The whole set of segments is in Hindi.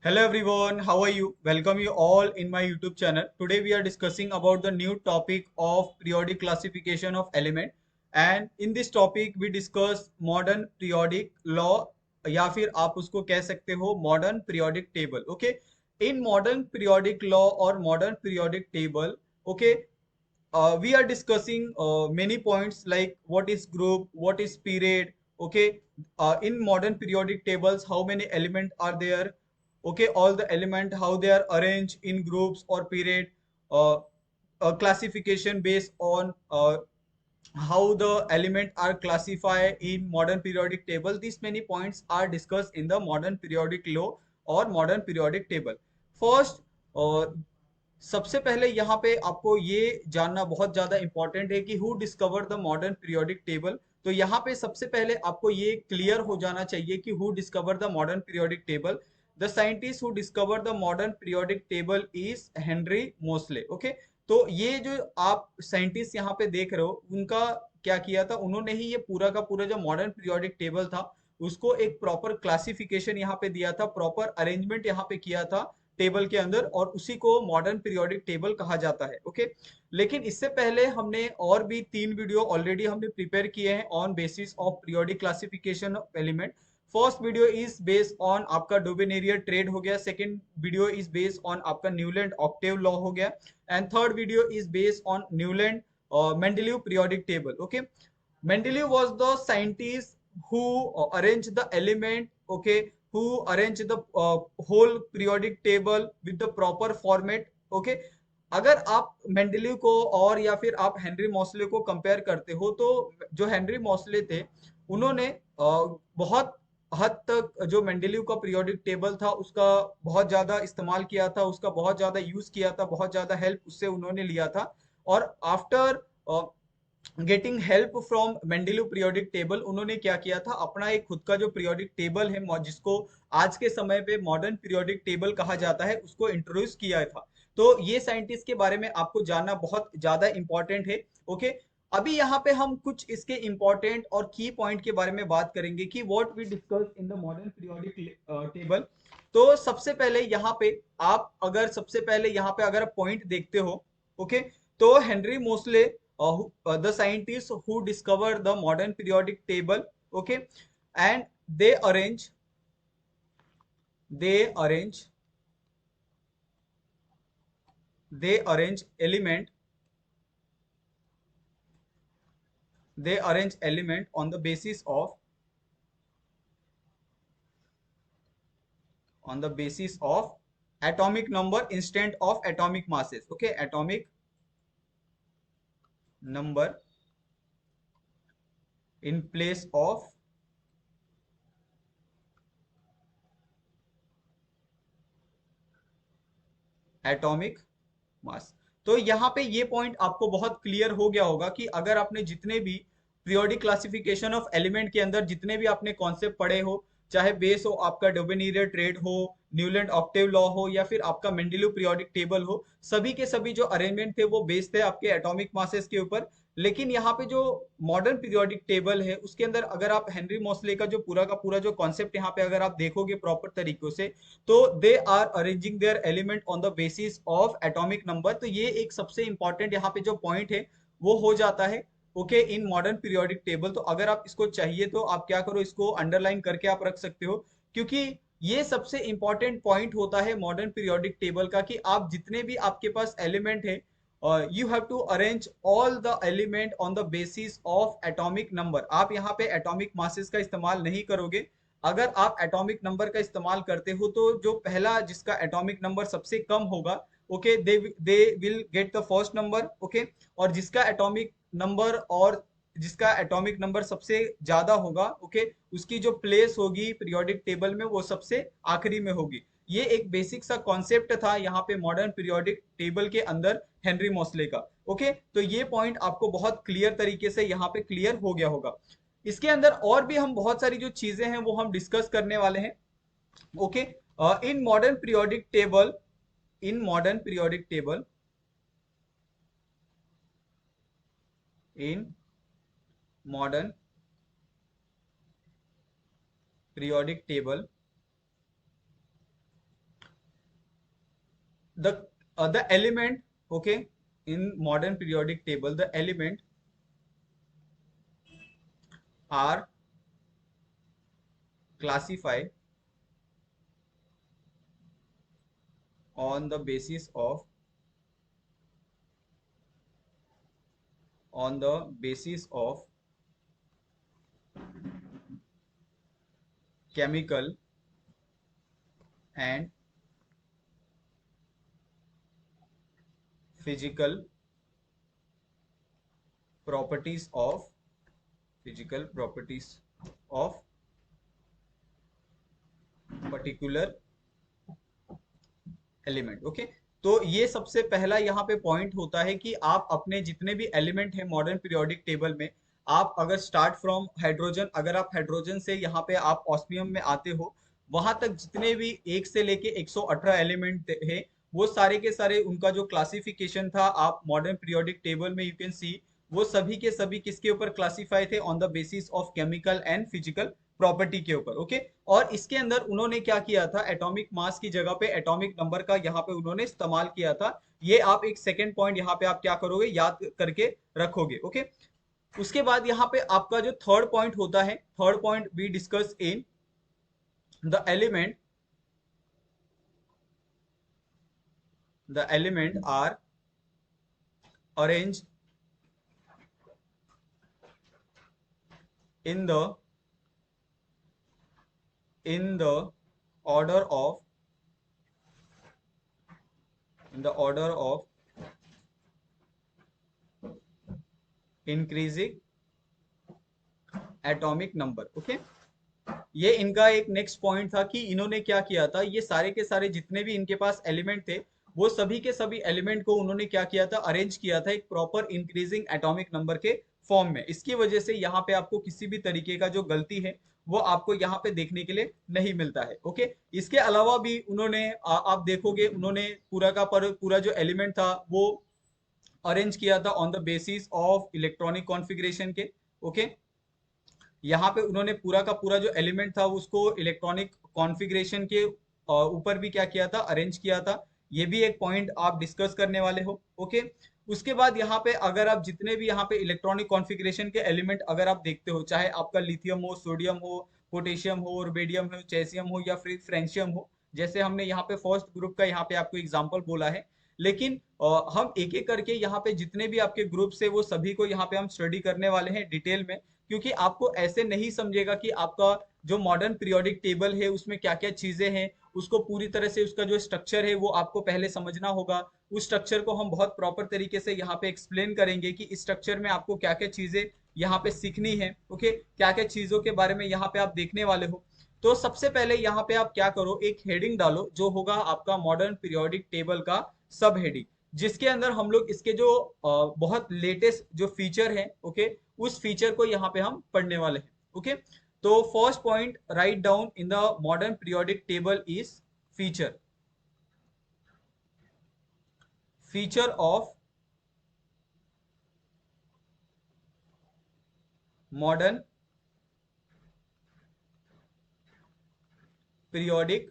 Hello everyone, how are you? Welcome you all in my YouTube channel. Today we are discussing about the new topic of periodic classification of element, and in this topic we discuss modern periodic law या फिर आप उसको कह सकते हो modern periodic table. Okay, in modern periodic law or modern periodic table, okay, we are discussing many points like what is group, what is period. Okay, in modern periodic tables how many elements are there. Okay, all the element how they are arranged in groups or period. uh, a classification based on how the element are classified in modern periodic table. These many points are discussed in the modern periodic law और मॉडर्न पीरियोडिक टेबल. फर्स्ट, सबसे पहले यहाँ पे आपको ये जानना बहुत ज्यादा इंपॉर्टेंट है कि who discover the modern periodic table. तो यहाँ पे सबसे पहले आपको ये क्लियर हो जाना चाहिए कि who discover the modern periodic table. The scientist who discover the modern periodic table is Henry Moseley. Okay, तो ये जो आप साइंटिस्ट यहाँ पे देख रहे हो उनका क्या किया था, उन्होंने ही ये पूरा का पूरा जो मॉडर्न पीरियोडिक टेबल था उसको एक प्रॉपर क्लासिफिकेशन यहाँ पे दिया था, प्रॉपर अरेंजमेंट यहाँ पे किया था टेबल के अंदर, और उसी को मॉडर्न पीरियोडिक टेबल कहा जाता है. ओके, लेकिन इससे पहले हमने और भी 3 वीडियो ऑलरेडी हमने प्रिपेयर किए हैं on basis of periodic classification of element. First video is based on आपका डोबेनेरियर ट्रेड हो गया, second video is based on आपका न्यूलैंड ऑक्टेव लॉ हो गया, and third video is based on Newland Mendeleev periodic table. Okay, Mendeleev was the scientist who arranged the element, okay, who arranged the whole periodic table with the proper format. Okay, अगर आप मेंडलीव को और या फिर आप हेनरी मॉसले को कंपेयर करते हो तो जो हेनरी मॉसले थे उन्होंने बहुत हद तक जो मेंडलीव का पीरियोडिक टेबल था उसका बहुत ज्यादा इस्तेमाल किया था, उसका बहुत ज्यादा यूज किया था, बहुत ज्यादा हेल्प उससे उन्होंने लिया था. और after getting help from Mendeleev periodic table उन्होंने क्या किया था, अपना एक खुद का जो पीरियोडिक टेबल है जिसको आज के समय पे मॉडर्न पीरियोडिक टेबल कहा जाता है उसको इंट्रोड्यूस किया था. तो ये साइंटिस्ट के बारे में आपको जानना बहुत ज्यादा इंपॉर्टेंट है. ओके, अभी यहाँ पे हम कुछ इसके इंपॉर्टेंट और की पॉइंट के बारे में बात करेंगे कि what we discuss in the modern periodic table. तो सबसे पहले यहाँ पे आप अगर सबसे पहले यहाँ पे अगर आप पॉइंट देखते हो, ओके, तो Henry Moseley, the scientists who discovered the modern periodic table, okay, and they arrange element, they arrange element on the basis of atomic number instead of atomic masses. Okay, atomic number in place of atomic mass. तो यहाँ पे ये पॉइंट आपको बहुत क्लियर हो गया होगा कि अगर आपने जितने भी पीरियोडिक क्लासिफिकेशन ऑफ एलिमेंट के अंदर जितने भी आपने कॉन्सेप्ट पढ़े हो, चाहे बेस हो आपका डोबेनियर ट्रेड हो, न्यूलैंड ऑक्टेव लॉ हो या फिर आपका मेंडेलीव पीरियोडिक टेबल हो, सभी के सभी जो अरेंजमेंट थे वो बेस्ड थे आपके एटॉमिक मासेस के ऊपर. लेकिन यहाँ पे जो मॉडर्न पीरियोडिक टेबल है उसके अंदर अगर आप हेनरी मॉसले का जो पूरा का पूरा जो कॉन्सेप्ट यहाँ पे अगर आप देखोगे प्रॉपर तरीकों से, तो they are arranging their element on the basis of atomic number. तो ये एक सबसे इंपॉर्टेंट यहाँ पे जो पॉइंट है वो हो जाता है. ओके, इन मॉडर्न पीरियोडिक टेबल. तो अगर आप इसको चाहिए तो आप क्या करो, इसको अंडरलाइन करके आप रख सकते हो, क्योंकि ये सबसे इंपॉर्टेंट पॉइंट होता है मॉडर्न पीरियोडिक टेबल का कि आप जितने भी आपके पास एलिमेंट है, you have to arrange all the element on the basis of atomic number. आप यहाँ पे एटॉमिक मासेस का इस्तेमाल नहीं करोगे. अगर आप एटॉमिक नंबर का इस्तेमाल करते हो तो जो पहला जिसका एटॉमिक नंबर सबसे कम होगा, okay, they will get the first number. Okay, और जिसका एटॉमिक नंबर सबसे ज्यादा होगा, ओके, उसकी जो प्लेस होगी पीरियोडिक टेबल में वो सबसे आखिरी में होगी. ये एक बेसिक सा कॉन्सेप्ट था यहाँ पे मॉडर्न पीरियोडिक टेबल के अंदर हेनरी मोस्ले का. ओके, तो ये पॉइंट आपको बहुत क्लियर तरीके से यहाँ पे क्लियर हो गया होगा. इसके अंदर और भी हम बहुत सारी जो चीजें हैं वो हम डिस्कस करने वाले हैं. Okay, in modern periodic table, in modern periodic table, in modern periodic table, the element, okay, in modern periodic table, the element are classified on the basis of on the basis of chemical and physical properties of physical properties of particular element. Okay, तो ये सबसे पहला यहाँ पे पॉइंट होता है कि आप अपने जितने भी एलिमेंट है मॉडर्न पीरियोडिक टेबल में, आप अगर स्टार्ट फ्रॉम हाइड्रोजन, अगर आप हाइड्रोजन से यहाँ पे आप ऑस्मियम में आते हो, वहां तक जितने भी 1 से लेके 118 एलिमेंट है, वो सारे के सारे उनका जो क्लासिफिकेशन था आप मॉडर्न पीरियोडिक टेबल में यू कैन सी, वो सभी के सभी किसके ऊपर क्लासिफाई थे? On the basis of chemical and physical property के ऊपर। ओके, और इसके अंदर उन्होंने क्या किया था? एटॉमिक मास की जगह पे एटॉमिक नंबर का यहाँ पे उन्होंने इस्तेमाल किया था। ये आप एक सेकेंड पॉइंट यहाँ पे आप क्या करोगे? याद करके रखोगे। ओके, उसके बाद यहाँ पे आपका जो थर्ड पॉइंट होता है, third point we discuss in the element are arrange in the order of increasing atomic number. Okay, ये इनका एक नेक्स्ट पॉइंट था कि इन्होंने क्या किया था, ये सारे के सारे जितने भी इनके पास एलिमेंट थे, वो सभी के सभी एलिमेंट को उन्होंने क्या किया था? अरेंज किया था एक प्रॉपर इंक्रीजिंग एटॉमिक नंबर के फॉर्म में। इसकी वजह से यहाँ पे आपको किसी भी तरीके का जो गलती है वो आपको यहाँ पे देखने के लिए नहीं मिलता है। ओके, इसके अलावा भी उन्होंने आप देखोगे उन्होंने पूरा जो एलिमेंट था वो अरेंज किया था on the basis of electronic configuration के। ओके, यहाँ पे उन्होंने पूरा का पूरा जो एलिमेंट था उसको इलेक्ट्रॉनिक कॉन्फ़िगरेशन के ऊपर भी क्या किया था? अरेंज किया था। ये भी एक पॉइंट आप डिस्कस करने वाले हो। ओके, उसके बाद यहाँ पे अगर आप जितने भी यहाँ पे इलेक्ट्रॉनिक कॉन्फ़िगरेशन के एलिमेंट अगर आप देखते हो, चाहे आपका लिथियम हो, सोडियम हो, पोटेशियम हो, रुबिडियम हो, चेसियम हो या फिर फ्रेंशियम हो, जैसे हमने यहाँ पे फर्स्ट ग्रुप का यहाँ पे आपको एग्जाम्पल बोला है, लेकिन हम एक एक करके यहाँ पे जितने भी आपके ग्रुप्स है वो सभी को यहाँ पे हम स्टडी करने वाले हैं डिटेल में, क्योंकि आपको ऐसे नहीं समझेगा कि आपका जो मॉडर्न पीरियोडिक टेबल है उसमें क्या क्या चीजें हैं, उसको पूरी तरह से उसका जो स्ट्रक्चर है वो आपको पहले समझना होगा। उस स्ट्रक्चर को हम बहुत प्रॉपर तरीके से यहाँ पे एक्सप्लेन करेंगे कि इस स्ट्रक्चर में आपको क्या क्या चीजें यहाँ पे सीखनी है। ओके, क्या क्या चीजों के बारे में यहाँ पे आप देखने वाले हो। तो सबसे पहले यहाँ पे आप क्या करो, एक हेडिंग डालो जो होगा आपका मॉडर्न पीरियोडिक टेबल का सब हेडिंग, जिसके अंदर हम लोग इसके जो बहुत लेटेस्ट जो फीचर है, ओके, उस फीचर को यहाँ पे हम पढ़ने वाले हैं। ओके, तो first point write down in the modern periodic table is feature. Feature of modern periodic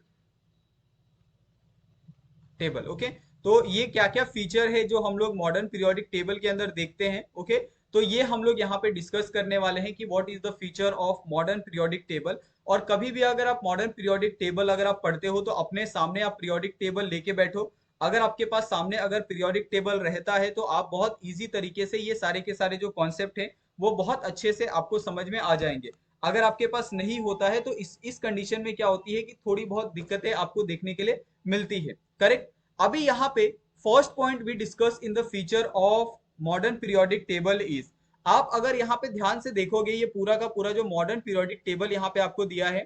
table. Okay, तो ये क्या क्या फीचर है जो हम लोग मॉडर्न पीरियोडिक टेबल के अंदर देखते हैं। ओके, तो ये हम लोग यहाँ पे डिस्कस करने वाले हैं कि what is the feature of modern periodic table. और कभी भी अगर आप मॉडर्न पीरियोडिक टेबल अगर आप पढ़ते हो तो अपने सामने आप पीरियोडिक टेबल लेके बैठो। अगर आपके पास सामने अगर पीरियोडिक टेबल रहता है तो आप बहुत ईजी तरीके से ये सारे के सारे जो कॉन्सेप्ट है वो बहुत अच्छे से आपको समझ में आ जाएंगे। अगर आपके पास नहीं होता है तो इस कंडीशन में क्या होती है कि थोड़ी बहुत दिक्कतें आपको देखने के लिए मिलती है। करेक्ट। अभी यहाँ पे first point we discuss in the feature of modern periodic table is, आप अगर यहाँ पे ध्यान से देखोगे ये पूरा का पूरा जो मॉडर्न पीरियोडिक टेबल यहाँ पे आपको दिया है,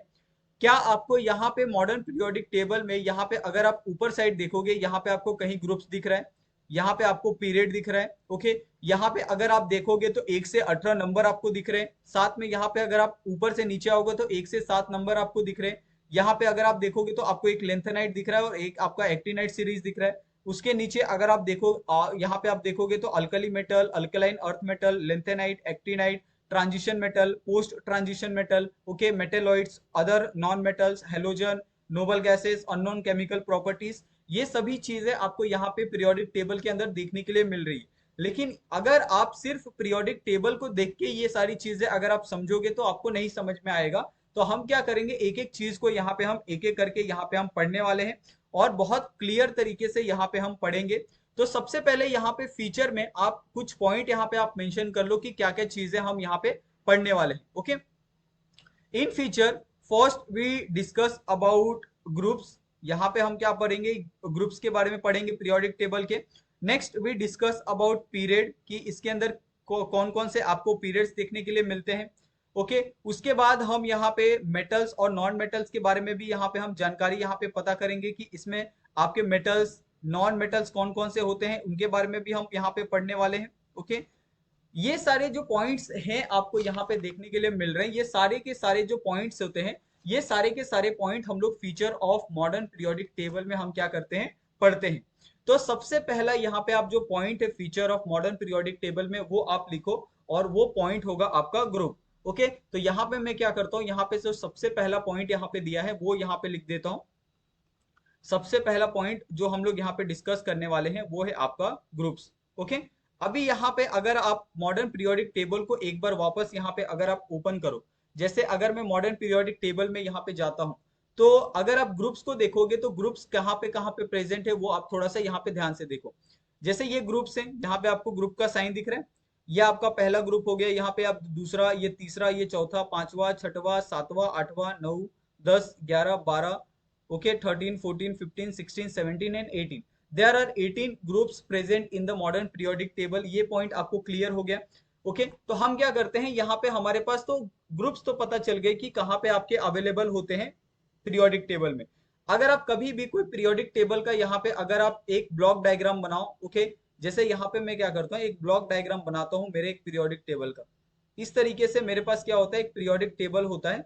क्या आपको यहाँ पे मॉडर्न पीरियोडिक टेबल में यहाँ पे अगर आप ऊपर साइड देखोगे यहाँ पे आपको कहीं ग्रुप्स दिख रहा है, यहाँ पे आपको पीरियड दिख रहा है। ओके, यहाँ पे अगर आप देखोगे तो 1 से 18 नंबर आपको दिख रहे हैं। साथ में यहाँ पे अगर आप ऊपर से नीचे आओगे तो 1 से 7 नंबर आपको दिख रहे हैं। यहाँ पे अगर आप देखोगे तो आपको एक लेंथेनाइट दिख रहा है और एक आपका एक्टिनाइट सीरीज दिख रहा है। उसके नीचे अगर आप देखो यहाँ पे आप देखोगे तो alkali metal, alkaline earth metal, lanthanide, actinide, transition metal, post transition metal, okay, metalloids, other non metals, halogen, noble gases, unknown chemical properties, ये सभी चीजें आपको यहाँ पे पीरियोडिक टेबल के अंदर देखने के लिए मिल रही है। लेकिन अगर आप सिर्फ पीरियोडिक टेबल को देख के ये सारी चीजें अगर आप समझोगे तो आपको नहीं समझ में आएगा। तो हम क्या करेंगे, एक एक चीज को यहाँ पे हम एक एक करके यहाँ पे हम पढ़ने वाले हैं और बहुत क्लियर तरीके से यहाँ पे हम पढ़ेंगे। तो सबसे पहले यहाँ पे फीचर में आप कुछ पॉइंट यहाँ पे आप मेंशन कर लो कि क्या क्या चीजें हम यहाँ पे पढ़ने वाले हैं। Okay, in feature first we discuss about groups. यहाँ पे हम क्या पढ़ेंगे, ग्रुप्स के बारे में पढ़ेंगे पीरियोडिक टेबल के। Next we discuss about period कि इसके अंदर कौन कौन से आपको पीरियड्स देखने के लिए मिलते हैं। ओके, उसके बाद हम यहाँ पे मेटल्स और नॉन मेटल्स के बारे में भी यहाँ पे हम जानकारी यहाँ पे पता करेंगे कि इसमें आपके मेटल्स नॉन मेटल्स कौन कौन से होते हैं, उनके बारे में भी हम यहाँ पे पढ़ने वाले हैं। ओके, ये सारे जो पॉइंट्स हैं आपको यहाँ पे देखने के लिए मिल रहे हैं, ये सारे के सारे जो पॉइंट्स होते हैं, ये सारे के सारे पॉइंट हम लोग feature of modern periodic table में हम क्या करते हैं, पढ़ते हैं। तो सबसे पहला यहाँ पे आप जो पॉइंट है feature of modern periodic table में, वो आप लिखो और वो पॉइंट होगा आपका ग्रुप। ओके, तो यहाँ पे मैं क्या करता हूँ, यहाँ पे जो सबसे पहला पॉइंट यहाँ पे दिया है वो यहाँ पे लिख देता हूँ। सबसे पहला पॉइंट जो हम लोग यहाँ पे डिस्कस करने वाले हैं वो है आपका ग्रुप्स। ओके, अभी यहाँ पे अगर आप मॉडर्न पीरियोडिक टेबल को एक बार वापस यहाँ पे अगर आप ओपन करो, जैसे अगर मैं मॉडर्न पीरियोडिक टेबल में यहाँ पे जाता हूँ, तो अगर आप ग्रुप्स को देखोगे तो ग्रुप्स कहाँ पे प्रेजेंट है वो आप थोड़ा सा यहाँ पे ध्यान से देखो। जैसे ये ग्रुप्स हैं, यहाँ पे आपको ग्रुप का साइन दिख रहा है, ये आपका पहला ग्रुप हो गया। यहाँ पे आप दूसरा, ये तीसरा, ये चौथा, पांचवा, छठवा, सातवां, आठवां, 9, 10, 11, 12, okay, 13, 14, 15, 16, 17 and 18, there are 18 groups present in the modern periodic table। ये पॉइंट आपको क्लियर हो गया। ओके, तो हम क्या करते हैं, यहाँ पे हमारे पास तो ग्रुप्स तो पता चल गए कि कहाँ पे आपके अवेलेबल होते हैं पीरियोडिक टेबल में। अगर आप कभी भी कोई पीरियोडिक टेबल का यहाँ पे अगर आप एक ब्लॉक डायग्राम बनाओ, ओके, जैसे यहाँ पे मैं क्या करता हूँ, एक ब्लॉक डायग्राम बनाता हूँ मेरे एक पीरियोडिक टेबल का। इस तरीके से मेरे पास क्या होता है, एक पीरियोडिक टेबल होता है।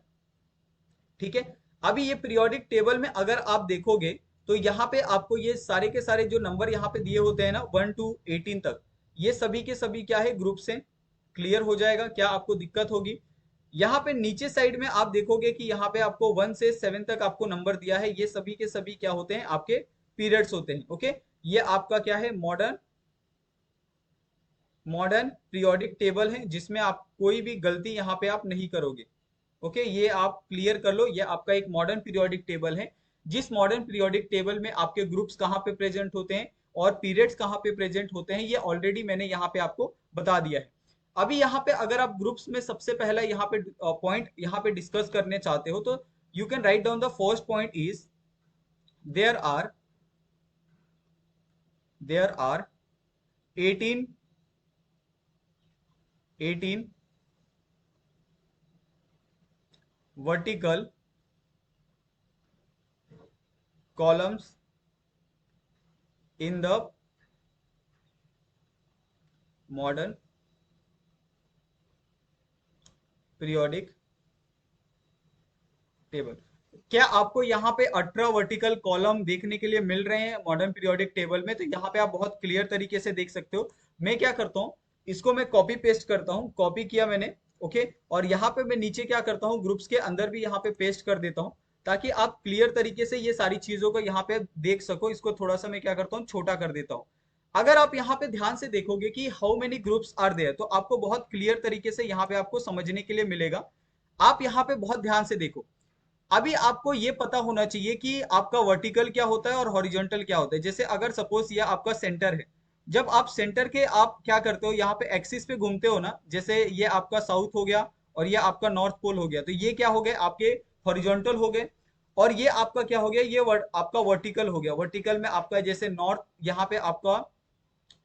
ठीक है, अभी ये पीरियोडिक टेबल में अगर आप देखोगे तो यहाँ पे आपको ये सारे के सारे जो नंबर यहाँ पे दिए होते हैं ना 1 to 18 तक, ये सभी के सभी क्या है, ग्रुप से। क्लियर हो जाएगा, क्या आपको दिक्कत होगी? यहाँ पे नीचे साइड में आप देखोगे कि यहाँ पे आपको 1 से 7 तक आपको नंबर दिया है, ये सभी के सभी क्या होते हैं, आपके पीरियड्स होते हैं। ओके, ये आपका क्या है, मॉडर्न मॉडर्न पीरियोडिक टेबल है, जिसमें आप कोई भी गलती यहाँ पे आप नहीं करोगे। ओके, ये आप क्लियर कर लो, ये आपका एक मॉडर्न पीरियोडिक टेबल है। जिस मॉडर्न पीरियोडिक टेबल में आपके ग्रुप्स कहाँ पे प्रेजेंट होते हैं और पीरियड्स कहाँ पे प्रेजेंट होते हैं, ये ऑलरेडी मैंने यहाँ पे आपको बता दिया है। अभी यहाँ पे अगर आप ग्रुप्स में सबसे पहला यहाँ पे पॉइंट यहाँ पे डिस्कस करने चाहते हो, तो you can write down the first point is there are there are 18 vertical columns in the modern periodic table. क्या आपको यहाँ पे 18 वर्टिकल कॉलम देखने के लिए मिल रहे हैं मॉडर्न पीरियोडिक टेबल में? तो यहाँ पे आप बहुत क्लियर तरीके से देख सकते हो। मैं क्या करता हूँ, इसको मैं कॉपी पेस्ट करता हूँ, कॉपी किया मैंने। ओके, और यहाँ पे मैं नीचे क्या करता हूँ, ग्रुप्स के अंदर भी यहाँ पे पेस्ट कर देता हूँ, ताकि आप क्लियर तरीके से ये सारी चीजों को यहाँ पे देख सको। इसको थोड़ा सा मैं क्या करता हूँ, छोटा कर देता हूँ। अगर आप यहाँ पे ध्यान से देखोगे कि how many groups are there, तो आपको बहुत क्लियर तरीके से यहाँ पे आपको समझने के लिए मिलेगा। आप यहाँ पे बहुत ध्यान से देखो। अभी आपको ये पता होना चाहिए कि आपका वर्टिकल क्या होता है और हॉरिजॉन्टल क्या होता है। जैसे अगर सपोज ये आपका सेंटर है, जब आप सेंटर के आप क्या करते हो, यहाँ पे एक्सिस पे घूमते हो ना, जैसे ये आपका साउथ हो गया और ये आपका नॉर्थ पोल हो गया, तो ये क्या हो गए, आपके हॉरिजॉन्टल हो गए। और ये आपका क्या हो गया, ये आपका वर्टिकल हो गया। वर्टिकल में आपका जैसे नॉर्थ, यहाँ पे आपका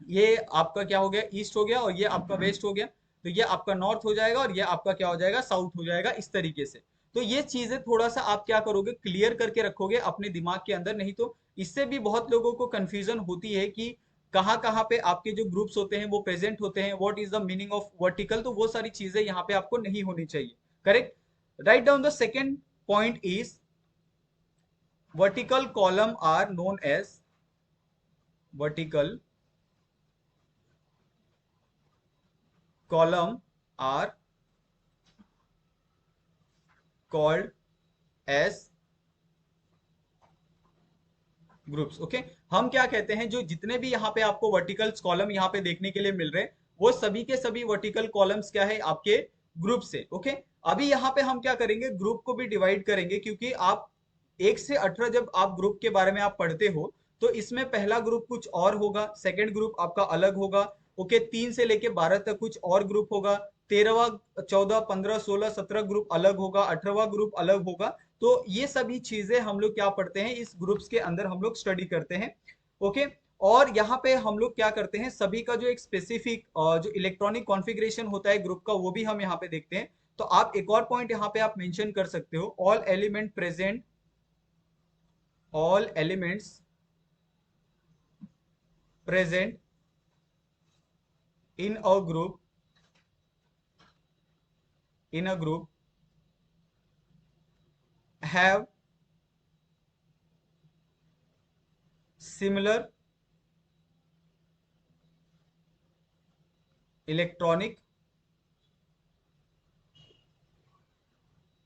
ये आपका क्या हो गया, ईस्ट हो गया, और ये आपका वेस्ट हो गया। तो ये आपका नॉर्थ हो जाएगा और ये आपका क्या हो जाएगा, साउथ हो जाएगा, इस तरीके से। तो ये चीजें थोड़ा सा आप क्या करोगे, क्लियर करके रखोगे अपने दिमाग के अंदर, नहीं तो इससे भी बहुत लोगों को कंफ्यूजन होती है कि कहाँ कहाँ पे आपके जो ग्रुप्स होते हैं वो प्रेजेंट होते हैं, what is the meaning of vertical. तो वो सारी चीजें यहाँ पे आपको नहीं होनी चाहिए। Correct, write down the second point is vertical column are known as vertical column are called as groups. Okay, हम क्या कहते हैं, जो जितने भी यहाँ पे आपको वर्टिकल कॉलम यहाँ पे देखने के लिए मिल रहे हैं, वो सभी के सभी वर्टिकल कॉलम्स क्या है, आपके ग्रुप से। ओके, अभी यहाँ पे हम क्या करेंगे, ग्रुप को भी डिवाइड करेंगे, क्योंकि आप 1 से 18 जब आप ग्रुप के बारे में आप पढ़ते हो, तो इसमें पहला ग्रुप कुछ और होगा, सेकंड ग्रुप आपका अलग होगा। ओके, 3 से लेके 12 तक कुछ और ग्रुप होगा, 13वां 14 15 16 17 ग्रुप अलग होगा, 18वां ग्रुप अलग होगा। तो ये सभी चीजें हम लोग क्या पढ़ते हैं, इस ग्रुप्स के अंदर हम लोग स्टडी करते हैं। ओके, और यहाँ पे हम लोग क्या करते हैं, सभी का जो एक स्पेसिफिक जो इलेक्ट्रॉनिक कॉन्फ़िगरेशन होता है ग्रुप का, वो भी हम यहाँ पे देखते हैं। तो आप एक और पॉइंट यहाँ पे आप मेंशन कर सकते हो, all elements present in a group have similar electronic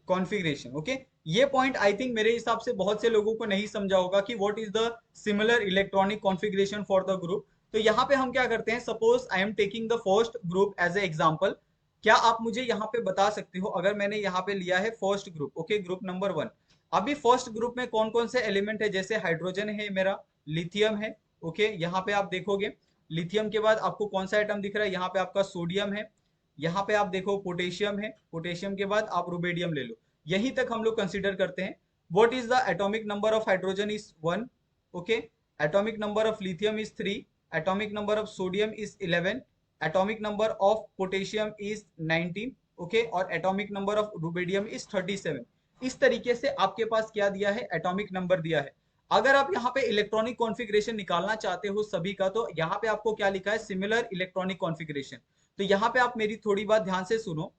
configuration. Okay, ये पॉइंट आई थिंक मेरे हिसाब से बहुत से लोगों को नहीं समझा होगा कि what is the similar electronic configuration for the group. तो यहाँ पे हम क्या करते हैं, suppose I am taking the first group as a example. क्या आप मुझे यहाँ पे बता सकते हो, अगर मैंने यहाँ पे लिया है first group, okay, group number 1। अभी फर्स्ट ग्रुप में कौन कौन से एलिमेंट है, जैसे हाइड्रोजन है मेरा, लिथियम है। ओके, यहाँ पे आप देखोगे लिथियम के बाद आपको कौन सा आइटम दिख रहा है, यहाँ पे आपका सोडियम है। यहाँ पे आप देखो पोटेशियम है, पोटेशियम के बाद आप रुबेडियम ले लो। यहीं तक हम लोग कंसिडर करते हैं। What is the atomic number of hydrogen is 1। Okay, atomic number of lithium is 3, atomic number of sodium is 11, atomic number of potassium is 19। Okay, और atomic number of rubidium is 37। इस तरीके से आपके पास क्या दिया है, एटॉमिक नंबर दिया है। अगर आप यहाँ पे इलेक्ट्रॉनिक कॉन्फ़िगरेशन निकालना चाहते हो सभी का, तो यहाँ पे आपको क्या लिखा है, सिमिलर इलेक्ट्रॉनिक कॉन्फ़िगरेशन। तो यहाँ पे आप मेरी थोड़ी बात ध्यान से सुनो।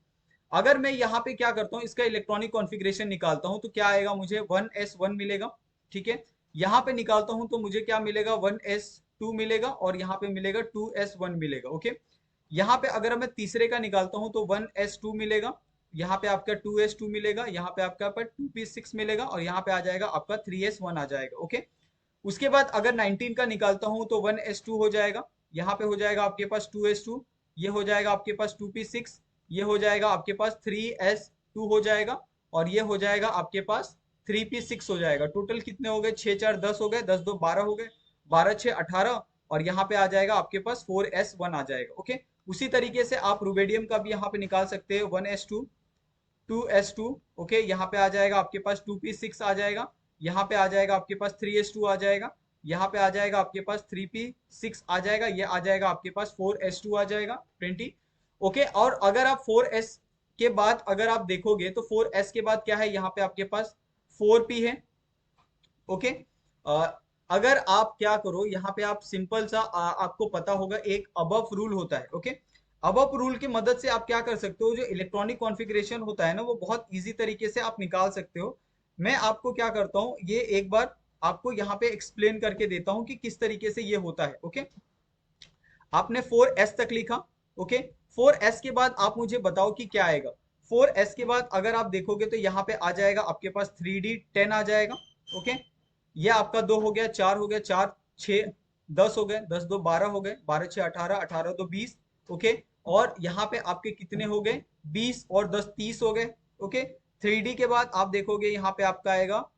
अगर मैं यहाँ पे क्या करता हूँ, इसका इलेक्ट्रॉनिक कॉन्फ़िगरेशन निकालता हूँ, तो क्या आएगा, मुझे 1s1 मिलेगा। ठीक है, यहाँ पे निकालता हूँ तो मुझे क्या मिलेगा, 1s2 मिलेगा, और यहाँ पे मिलेगा 2s1 मिलेगा। ओके, यहाँ पे अगर मैं तीसरे का निकालता हूँ तो 1s2 मिलेगा, यहाँ पे आपका 2s2 मिलेगा, यहाँ पे आपका 2p6 मिलेगा, और यहाँ पे आ जाएगा आपका 3s1 आ जाएगा। ओके, उसके बाद अगर 19 का निकालता हूं तो 1s2 हो जाएगा, यहाँ पे हो जाएगा आपके पास 2s2, ये हो जाएगा आपके पास 2p6, ये हो जाएगा आपके पास 3s2 हो जाएगा, और ये हो जाएगा आपके पास 3p6 हो जाएगा। टोटल कितने हो गए, 6 4 10 हो गए, 10 2 12 हो गए, 12 6 18, और यहाँ पे आ जाएगा आपके पास 4s1 आ जाएगा। ओके, उसी तरीके से आप रुबेडियम का भी यहाँ पे निकाल सकते हैं, 1s2 2s2। ओके, यहाँ पे आ जाएगा आपके पास 2p6 आ जाएगा, यहाँ पे आ जाएगा आपके पास 3s2 आ जाएगा, यहाँ पे आ जाएगा आपके पास 3p6 आ जाएगा, ये आ जाएगा आपके पास 4s2 आ जाएगा 20। ओके, और अगर आप 4s के बाद अगर आप देखोगे तो 4s के बाद क्या है, यहाँ पे आपके पास 4p है। ओके, अगर आप क्या करो, यहाँ पे आप सिंपल सा आपको पता होगा एक अबव रूल होता है। ओके, अबव रूल की मदद से आप क्या कर सकते हो, जो इलेक्ट्रॉनिक कॉन्फ़िगरेशन होता है ना, वो बहुत इजी तरीके से आप निकाल सकते हो। मैं आपको क्या करता हूँ, ये एक बार आपको यहाँ पे एक्सप्लेन करके देता हूँ कि किस तरीके से ये होता है। ओके, आपने 4s तक लिखा। ओके, 4s के बाद आप मुझे बताओ कि क्या आएगा। 4s के बाद अगर आप देखोगे तो यहाँ पे आ जाएगा आपके पास 3d10 आ जाएगा। ओके, ये आपका 2 हो गया, 4 हो गया, 4 6 10 हो गए, 10 2 12 हो गए, 12 6 18, 18 2 20। ओके, और यहाँ पे आपके कितने हो गए, 20, और 10 30 हो गए। ओके, 3d के बाद आप देखोगे यहाँ पे आपका आएगा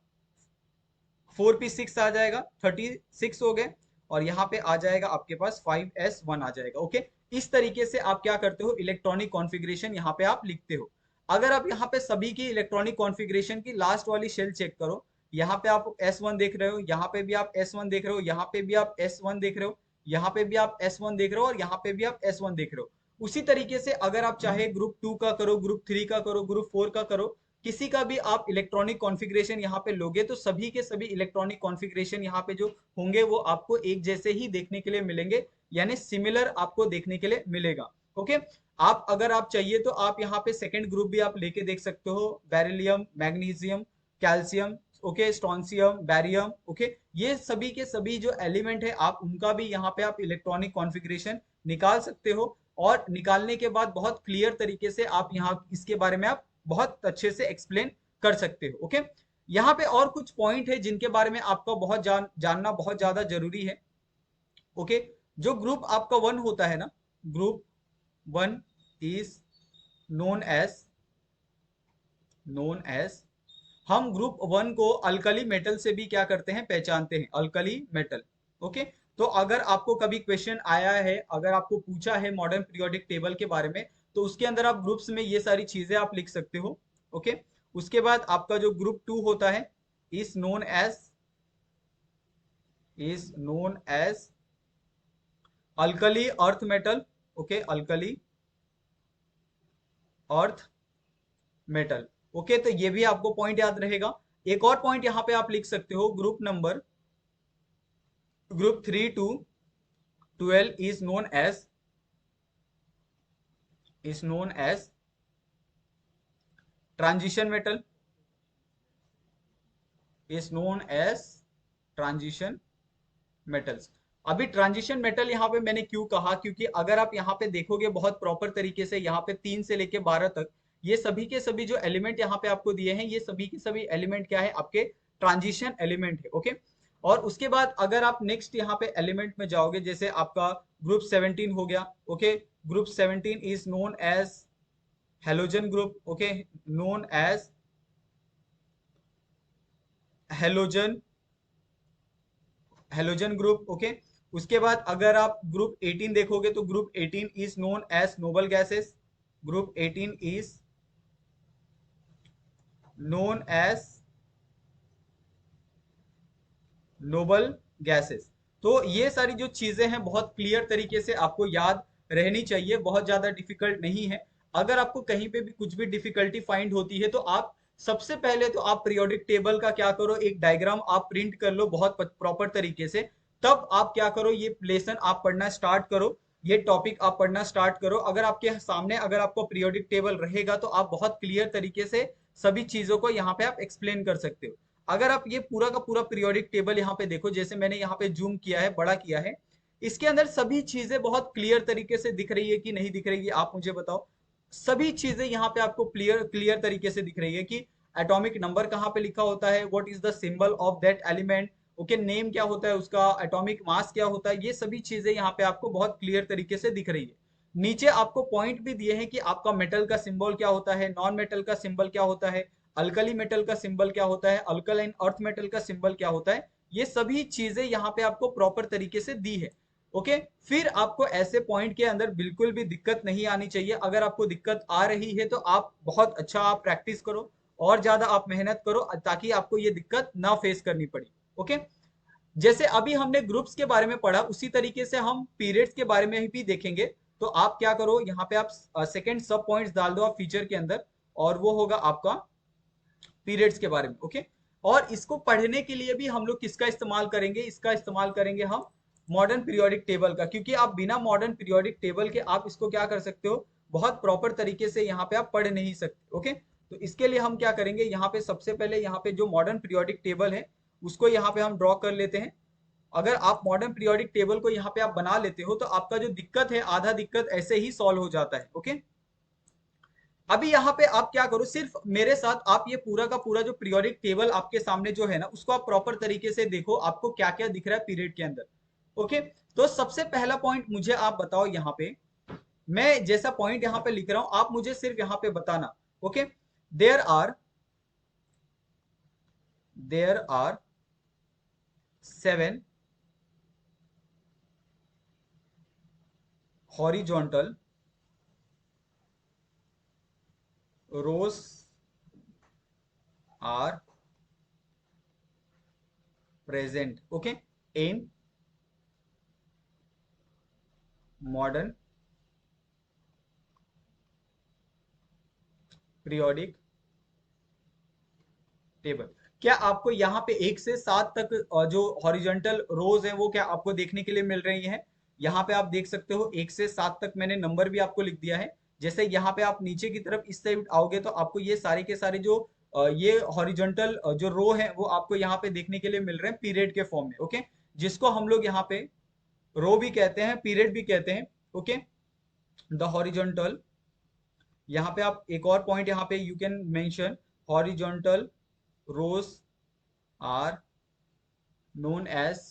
4p6 आ जाएगा, 36 हो गए, और यहाँ पे आ जाएगा आपके पास 5s1 आ जाएगा। ओके, इस तरीके से आप क्या करते हो, इलेक्ट्रॉनिक कॉन्फ़िगरेशन यहाँ पे आप लिखते हो। अगर आप यहाँ पे सभी की इलेक्ट्रॉनिक कॉन्फ़िगरेशन की लास्ट वाली शेल चेक करो, यहाँ पे आप S1 देख रहे हो, यहाँ पे भी आप S1 देख रहे हो, यहाँ पे भी आप S1 देख रहे हो, यहाँ पे भी आप S1 देख रहे हो, और यहाँ पे भी आप S1 देख रहे हो। उसी तरीके से अगर आप चाहे ग्रुप 2 का करो, ग्रुप 3 का करो, ग्रुप 4 का करो, किसी का भी आप इलेक्ट्रॉनिक कॉन्फ़िगरेशन यहाँ पे लोगे, तो सभी के सभी इलेक्ट्रॉनिक कॉन्फ़िगरेशन यहाँ पे जो होंगे वो आपको एक जैसे ही देखने के लिए मिलेंगे, यानी सिमिलर आपको देखने के लिए मिलेगा। ओके, आप अगर आप चाहिए तो आप यहाँ पे सेकंड ग्रुप भी आप लेके देख सकते हो, beryllium, magnesium, calcium, okay, strontium, barium. Okay, ये सभी के सभी जो एलिमेंट है, आप उनका भी यहाँ पे आप इलेक्ट्रॉनिक कॉन्फ़िगरेशन निकाल सकते हो, और निकालने के बाद बहुत क्लियर तरीके से आप यहाँ इसके बारे में आप बहुत अच्छे से एक्सप्लेन कर सकते हो। ओके, यहाँ पे और कुछ पॉइंट है जिनके बारे में आपको बहुत जानना बहुत ज्यादा जरूरी है। ओके, जो ग्रुप आपका वन होता है ना, group one is known as हम ग्रुप वन को अल्कली मेटल से भी क्या करते हैं, पहचानते हैं, अल्कली मेटल। ओके, तो अगर आपको कभी क्वेश्चन आया है, अगर आपको पूछा है मॉडर्न पीरियोडिक टेबल के बारे में, तो उसके अंदर आप ग्रुप्स में ये सारी चीजें आप लिख सकते हो। ओके, उसके बाद आपका जो ग्रुप टू होता है is known as alkali earth metal. Okay, alkali earth metal. Okay, तो ये भी आपको पॉइंट याद रहेगा। एक और पॉइंट यहां पे आप लिख सकते हो, group 3 to 12 is known as transition metal, is known as transition metals. अभी ट्रांजिशन मेटल यहाँ पे मैंने क्यों कहा, क्योंकि अगर आप यहाँ पे देखोगे बहुत प्रॉपर तरीके से, यहाँ पे 3 से लेके 12 तक ये सभी के सभी जो एलिमेंट यहाँ पे आपको दिए हैं, ये सभी के सभी एलिमेंट क्या है, आपके ट्रांजिशन एलिमेंट है। ओके, और उसके बाद अगर आप नेक्स्ट यहाँ पे एलिमेंट में जाओगे, जैसे आपका ग्रुप 17 हो गया। Okay, group 17 is known as halogen group. Okay, known as halogen halogen group. Okay, उसके बाद अगर आप ग्रुप 18 देखोगे तो group 18 is known as noble gases. Group 18 is known as noble gases. तो ये सारी जो चीजें हैं बहुत क्लियर तरीके से आपको याद रहनी चाहिए, बहुत ज्यादा डिफिकल्ट नहीं है। अगर आपको कहीं पे भी कुछ भी डिफिकल्टी फाइंड होती है तो आप सबसे पहले तो आप पीरियोडिक टेबल का क्या करो, एक डायग्राम आप प्रिंट कर लो बहुत प्रॉपर तरीके से। तब आप क्या करो, ये लेसन आप पढ़ना स्टार्ट करो, ये टॉपिक आप पढ़ना स्टार्ट करो। अगर आपके सामने अगर आपको पीरियोडिक टेबल रहेगा तो आप बहुत क्लियर तरीके से सभी चीजों को यहाँ पे आप एक्सप्लेन कर सकते हो। अगर आप ये पूरा का पूरा पीरियोडिक टेबल यहाँ पे देखो, जैसे मैंने यहाँ पे जूम किया है, बड़ा किया है, इसके अंदर सभी चीजें बहुत क्लियर तरीके से दिख रही है कि नहीं दिख रही है, आप मुझे बताओ। सभी चीजें यहाँ पे आपको क्लियर क्लियर तरीके से दिख रही है कि एटॉमिक नंबर कहाँ पे लिखा होता है, what is the symbol of that element. Okay, name क्या होता है उसका, एटॉमिक मास क्या होता है, ये सभी चीजें यहाँ पे आपको बहुत क्लियर तरीके से दिख रही है। नीचे आपको पॉइंट भी दिए हैं कि आपका मेटल का सिंबल क्या होता है, नॉन मेटल का सिंबल क्या होता है, अल्कली मेटल का सिंबल क्या होता है, अल्कलाइन अर्थ मेटल का सिंबल क्या होता है। ये सभी चीजें यहाँ पे आपको प्रॉपर तरीके से दी है। ओके, फिर आपको ऐसे पॉइंट के अंदर बिल्कुल भी दिक्कत नहीं आनी चाहिए। अगर आपको दिक्कत आ रही है तो आप बहुत अच्छा आप प्रैक्टिस करो और ज्यादा आप मेहनत करो ताकि आपको ये दिक्कत ना फेस करनी पड़ी। ओके, जैसे अभी हमने ग्रुप्स के बारे में पढ़ा, उसी तरीके से हम पीरियड्स के बारे में भी देखेंगे। तो आप क्या करो, यहाँ पे आप सेकंड सब पॉइंट्स डाल दो आप फीचर के अंदर, और वो होगा आपका पीरियड्स के बारे में। ओके, और इसको पढ़ने के लिए भी हम लोग किसका इस्तेमाल करेंगे, इसका इस्तेमाल करेंगे हम मॉडर्न पीरियोडिक टेबल का, क्योंकि आप बिना मॉडर्न पीरियोडिक टेबल के आप इसको क्या कर सकते हो, बहुत प्रॉपर तरीके से यहाँ पे आप पढ़ नहीं सकते। ओके, तो इसके लिए हम क्या करेंगे, यहाँ पे सबसे पहले यहाँ पे जो मॉडर्न पीरियोडिक टेबल है उसको यहाँ पे हम ड्रॉ कर लेते हैं। अगर आप मॉडर्न पीरियोडिक टेबल को यहाँ पे आप बना लेते हो तो आपका जो दिक्कत है, आधा दिक्कत ऐसे ही सॉल्व हो जाता है। ओके, अभी यहाँ पे आप क्या करो, सिर्फ मेरे साथ आप ये पूरा का पूरा जो पीरियोडिक टेबल आपके सामने जो है ना, उसको आप प्रॉपर तरीके से देखो, आपको क्या क्या दिख रहा है पीरियड के अंदर। ओके, तो सबसे पहला पॉइंट मुझे आप बताओ, यहाँ पे मैं जैसा पॉइंट यहाँ पे लिख रहा हूं आप मुझे सिर्फ यहाँ पे बताना। Okay, there are there are 7 horizontal rows are present, okay, in modern periodic table. क्या आपको यहाँ पे 1 से 7 तक जो हॉरिजॉन्टल रोज है वो क्या आपको देखने के लिए मिल रही है, यहाँ पे आप देख सकते हो 1 से 7 तक मैंने नंबर भी आपको लिख दिया है। जैसे यहाँ पे आप नीचे की तरफ इस साइड आओगे तो आपको ये सारे के सारे जो ये हॉरिजॉन्टल जो रो है वो आपको यहाँ पे देखने के लिए मिल रहे हैं पीरियड के फॉर्म में। ओके, जिसको हम लोग यहाँ पे रो भी कहते हैं, पीरियड भी कहते हैं। ओके, द हॉरिजॉन्टल, यहाँ पे आप एक और पॉइंट यहाँ पे you can mention horizontal rows are known as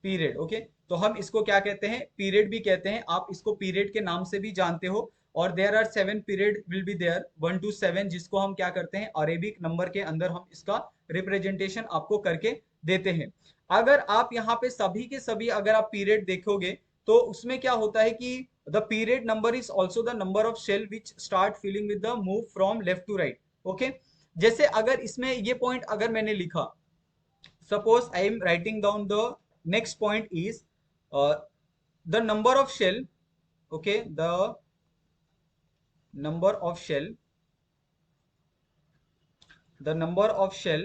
period. Okay, तो हम इसको क्या कहते हैं, पीरियड भी कहते हैं, आप इसको पीरियड के नाम से भी जानते हो। और there are 7 period will be there 1 to 7, जिसको हम क्या करते हैं अरेबिक नंबर के अंदर हम इसका रिप्रेजेंटेशन आपको करके देते हैं। अगर आप यहाँ पे सभी के सभी अगर आप पीरियड देखोगे तो उसमें क्या होता है कि the period number is also the number of shell which start filling with the move from left to right. Okay, जैसे अगर इसमें ये पॉइंट अगर मैंने लिखा, suppose I am writing down the next point is uh, the number of shell, okay, the number of shell, the number of shell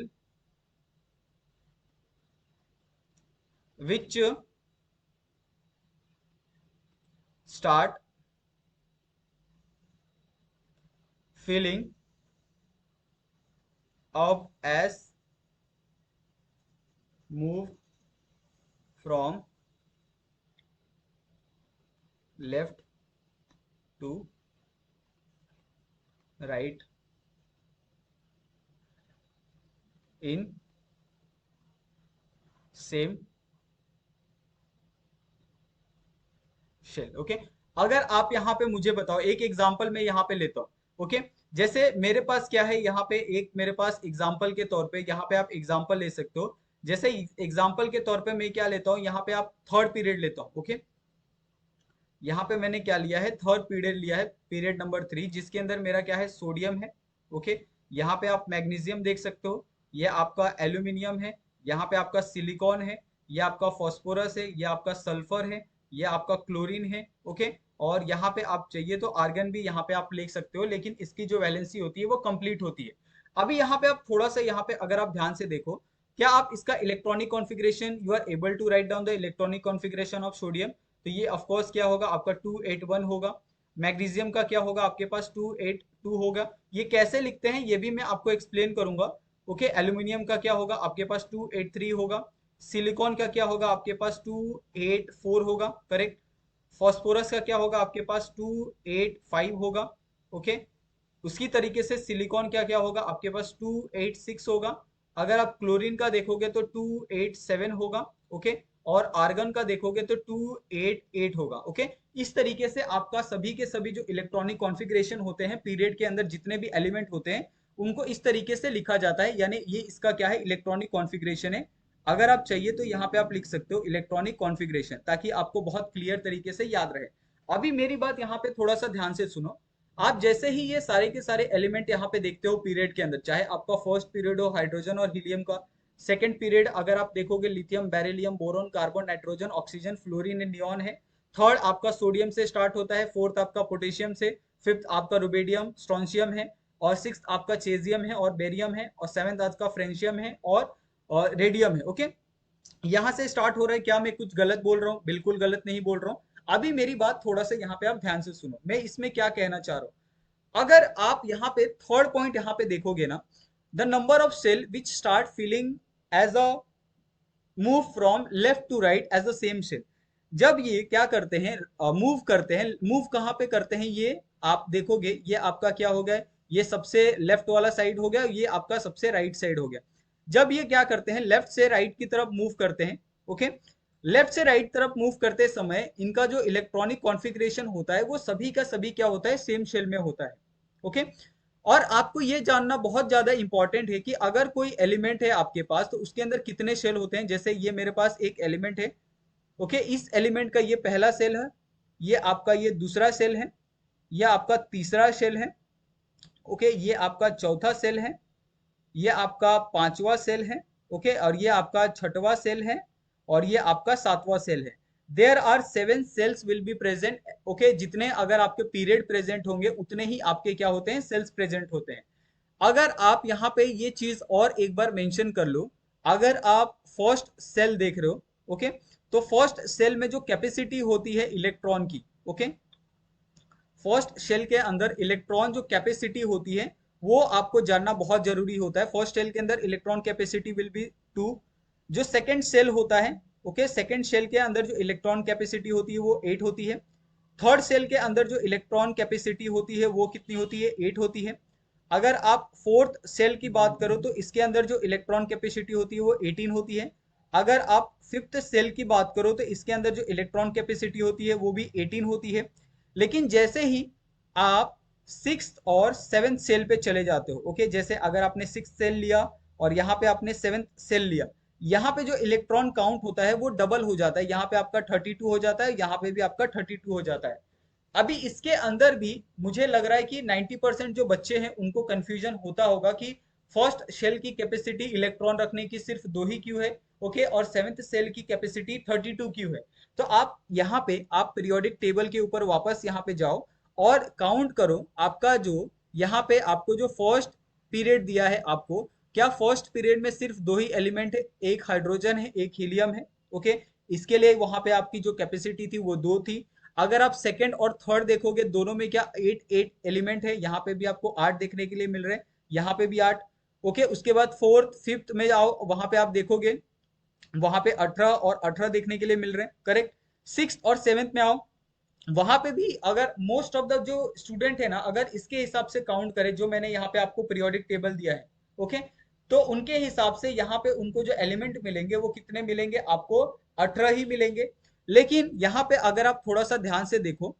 which start filling up as move from left to right in same shell. Okay, अगर आप यहाँ पे मुझे बताओ, एक एग्जांपल मैं यहाँ पे लेता हूँ। ओके, जैसे मेरे पास क्या है यहाँ पे, एक मेरे पास एग्जांपल के तौर पे यहाँ पे आप एग्जांपल ले सकते हो। जैसे एग्जांपल के तौर पे मैं क्या लेता हूँ, यहाँ पे आप थर्ड पीरियड लेता हूँ। ओके, यहाँ पे मैंने क्या लिया है, थर्ड पीरियड लिया है, पीरियड नंबर 3, जिसके अंदर मेरा क्या है, सोडियम है। ओके, यहाँ पे आप मैग्नीशियम देख सकते हो, ये आपका एल्यूमिनियम है, यहाँ पे आपका सिलिकॉन है, ये आपका फॉस्फोरस है, ये आपका सल्फर है, ये आपका क्लोरीन है। ओके, और यहाँ पे आप चाहिए तो आर्गन भी यहाँ पे आप लिख सकते हो, लेकिन इसकी जो वैलेंसी होती है वो कंप्लीट होती है। अभी यहाँ पे आप थोड़ा सा यहाँ पे अगर आप ध्यान से देखो, क्या आप इसका electronic configuration you are able to write down the electronic configuration of sodium? तो ये ऑफ कोर्स क्या होगा, आपका 281 होगा। मैग्नीशियम का क्या होगा, आपके पास 282 होगा। ये कैसे लिखते हैं ये भी मैं आपको एक्सप्लेन करूंगा। ओके, एल्यूमिनियम का क्या होगा, आपके पास 283 होगा। सिलिकॉन का क्या होगा, आपके पास 284 होगा, करेक्ट। फॉस्फोरस का क्या होगा, आपके पास 285 होगा। ओके, उसी तरीके से सिलिकॉन क्या क्या होगा, आपके पास 286 होगा। अगर आप क्लोरीन का देखोगे तो 287 होगा। ओके, और आर्गन का देखोगे तो 288 होगा। ओके, इस तरीके से आपका सभी के सभी जो इलेक्ट्रॉनिक कॉन्फ़िगरेशन होते हैं पीरियड के अंदर, जितने भी एलिमेंट होते हैं उनको इस तरीके से लिखा जाता है, यानी ये इसका क्या है, इलेक्ट्रॉनिक कॉन्फ़िगरेशन है। अगर आप चाहिए तो यहाँ पे आप लिख सकते हो इलेक्ट्रॉनिक कॉन्फ़िगरेशन, ताकि आपको बहुत क्लियर तरीके से याद रहे। अभी मेरी बात यहाँ पे थोड़ा सा ध्यान से सुनो। आप जैसे ही ये सारे के सारे एलिमेंट यहाँ पे देखते हो पीरियड के अंदर, चाहे आपका फर्स्ट पीरियड हो हाइड्रोजन और हीलियम का, सेकंड पीरियड अगर आप देखोगे lithium, beryllium, boron, carbon, nitrogen, oxygen, fluorine and neon है। थर्ड आपका सोडियम से स्टार्ट होता है, फोर्थ आपका पोटेशियम से, फिफ्थ आपका रुबेडियम स्ट्रोंशियम है, और सिक्स आपका चेजियम है और बेरियम है, और सेवेंथ आपका फ्रेंशियम है और रेडियम है। ओके, यहाँ से स्टार्ट हो रहा है। क्या मैं कुछ गलत बोल रहा हूँ? बिल्कुल गलत नहीं बोल रहा हूँ। अभी मेरी बात थोड़ा सा यहाँ पे आप ध्यान से सुनो, मैं इसमें क्या कहना चाह रहा हूँ। अगर आप यहाँ पे थर्ड पॉइंट यहाँ पे देखोगे ना, the number of shell which start filling as a move from left to right as the same shell, जब ये क्या करते हैं, मूव करते हैं, मूव कहाँ पे करते हैं, ये आप देखोगे ये आपका क्या हो गया, ये सबसे लेफ्ट वाला साइड हो गया, ये आपका सबसे राइट साइड हो गया। जब ये क्या करते हैं, लेफ्ट से राइट की तरफ मूव करते हैं। ओके, लेफ्ट से राइट तरफ मूव करते समय इनका जो इलेक्ट्रॉनिक कॉन्फ़िगरेशन होता है वो सभी का सभी क्या होता है, सेम शेल में होता है। ओके, और आपको ये जानना बहुत ज्यादा इंपॉर्टेंट है कि अगर कोई एलिमेंट है आपके पास तो उसके अंदर कितने शेल होते हैं। जैसे ये मेरे पास एक एलिमेंट है। ओके, इस एलिमेंट का ये पहला सेल है, ये आपका ये दूसरा सेल है, ये आपका तीसरा सेल है। ओके, ये आपका चौथा सेल है, ये आपका पांचवा सेल है। ओके, और ये आपका छठवां सेल है, और ये आपका सातवां सेल है। There are 7 shells will be present. Okay, जितने अगर आपके पीरियड प्रेजेंट होंगे उतने ही आपके क्या होते हैं, सेल्स प्रेजेंट होते हैं। अगर आप यहाँ पे ये चीज और एक बार मेंशन कर लो, अगर आप फर्स्ट सेल देख रहे हो, ओके, तो फर्स्ट सेल में जो कैपेसिटी होती है इलेक्ट्रॉन की, ओके, फर्स्ट शेल के अंदर इलेक्ट्रॉन जो कैपेसिटी होती है वो आपको जानना बहुत जरूरी होता है। फर्स्ट शेल के अंदर इलेक्ट्रॉन कैपेसिटी विल बी 2। जो सेकंड शेल होता है, ओके, सेकंड शेल के अंदर जो इलेक्ट्रॉन कैपेसिटी होती है वो 8 होती है। थर्ड सेल के अंदर जो इलेक्ट्रॉन कैपेसिटी होती है वो कितनी होती है, 8 होती है। अगर आप फोर्थ सेल की बात करो तो इसके अंदर जो इलेक्ट्रॉन कैपेसिटी होती है वो 18 होती है। अगर आप फिफ्थ सेल की बात करो तो इसके अंदर जो इलेक्ट्रॉन कैपेसिटी होती है वो भी 18 होती है। लेकिन जैसे ही आप सिक्स और सेवेंथ सेल पे चले जाते हो, ओके, जैसे अगर आपने सिक्स सेल लिया और यहाँ पे आपने सेवेंथ सेल लिया, यहाँ पे जो इलेक्ट्रॉन काउंट होता है वो डबल हो जाता है। यहाँ पे आपका 32 हो जाता है, यहाँ पे भी आपका 32 हो जाता है। अभी इसके अंदर भी मुझे लग रहा है कि 90% जो बच्चे हैं उनको कंफ्यूजन होता होगा कि फर्स्ट सेल की कैपेसिटी इलेक्ट्रॉन रखने की सिर्फ 2 ही क्यों है, ओके, और सेवेंथ सेल की कैपेसिटी 32 क्यों है। तो आप यहाँ पे आप पीरियोडिक टेबल के ऊपर वापस यहाँ पे जाओ और काउंट करो आपका जो यहाँ पे आपको जो फर्स्ट पीरियड दिया है आपको, क्या फर्स्ट पीरियड में सिर्फ 2 ही एलिमेंट है, एक हाइड्रोजन है एक हीलियम है, ओके। इसके लिए वहां पे आपकी जो कैपेसिटी थी वो 2 थी। अगर आप सेकंड और थर्ड देखोगे दोनों में क्या 8 एलिमेंट है, यहाँ पे भी आपको 8 देखने के लिए मिल रहे हैं, यहाँ पे भी 8, ओके। उसके बाद फोर्थ फिफ्थ में आओ, वहां पे आप देखोगे वहां पे 18 और 18 देखने के लिए मिल रहे हैं, करेक्ट। सिक्स और सेवेंथ में आओ, वहां पे भी अगर मोस्ट ऑफ द जो स्टूडेंट है ना, अगर इसके हिसाब से काउंट करें जो मैंने यहाँ पे आपको पीरियोडिक टेबल दिया है, ओके, तो उनके हिसाब से यहाँ पे उनको जो एलिमेंट मिलेंगे वो कितने मिलेंगे आपको, 18 ही मिलेंगे। लेकिन यहाँ पे अगर आप थोड़ा सा ध्यान से देखो,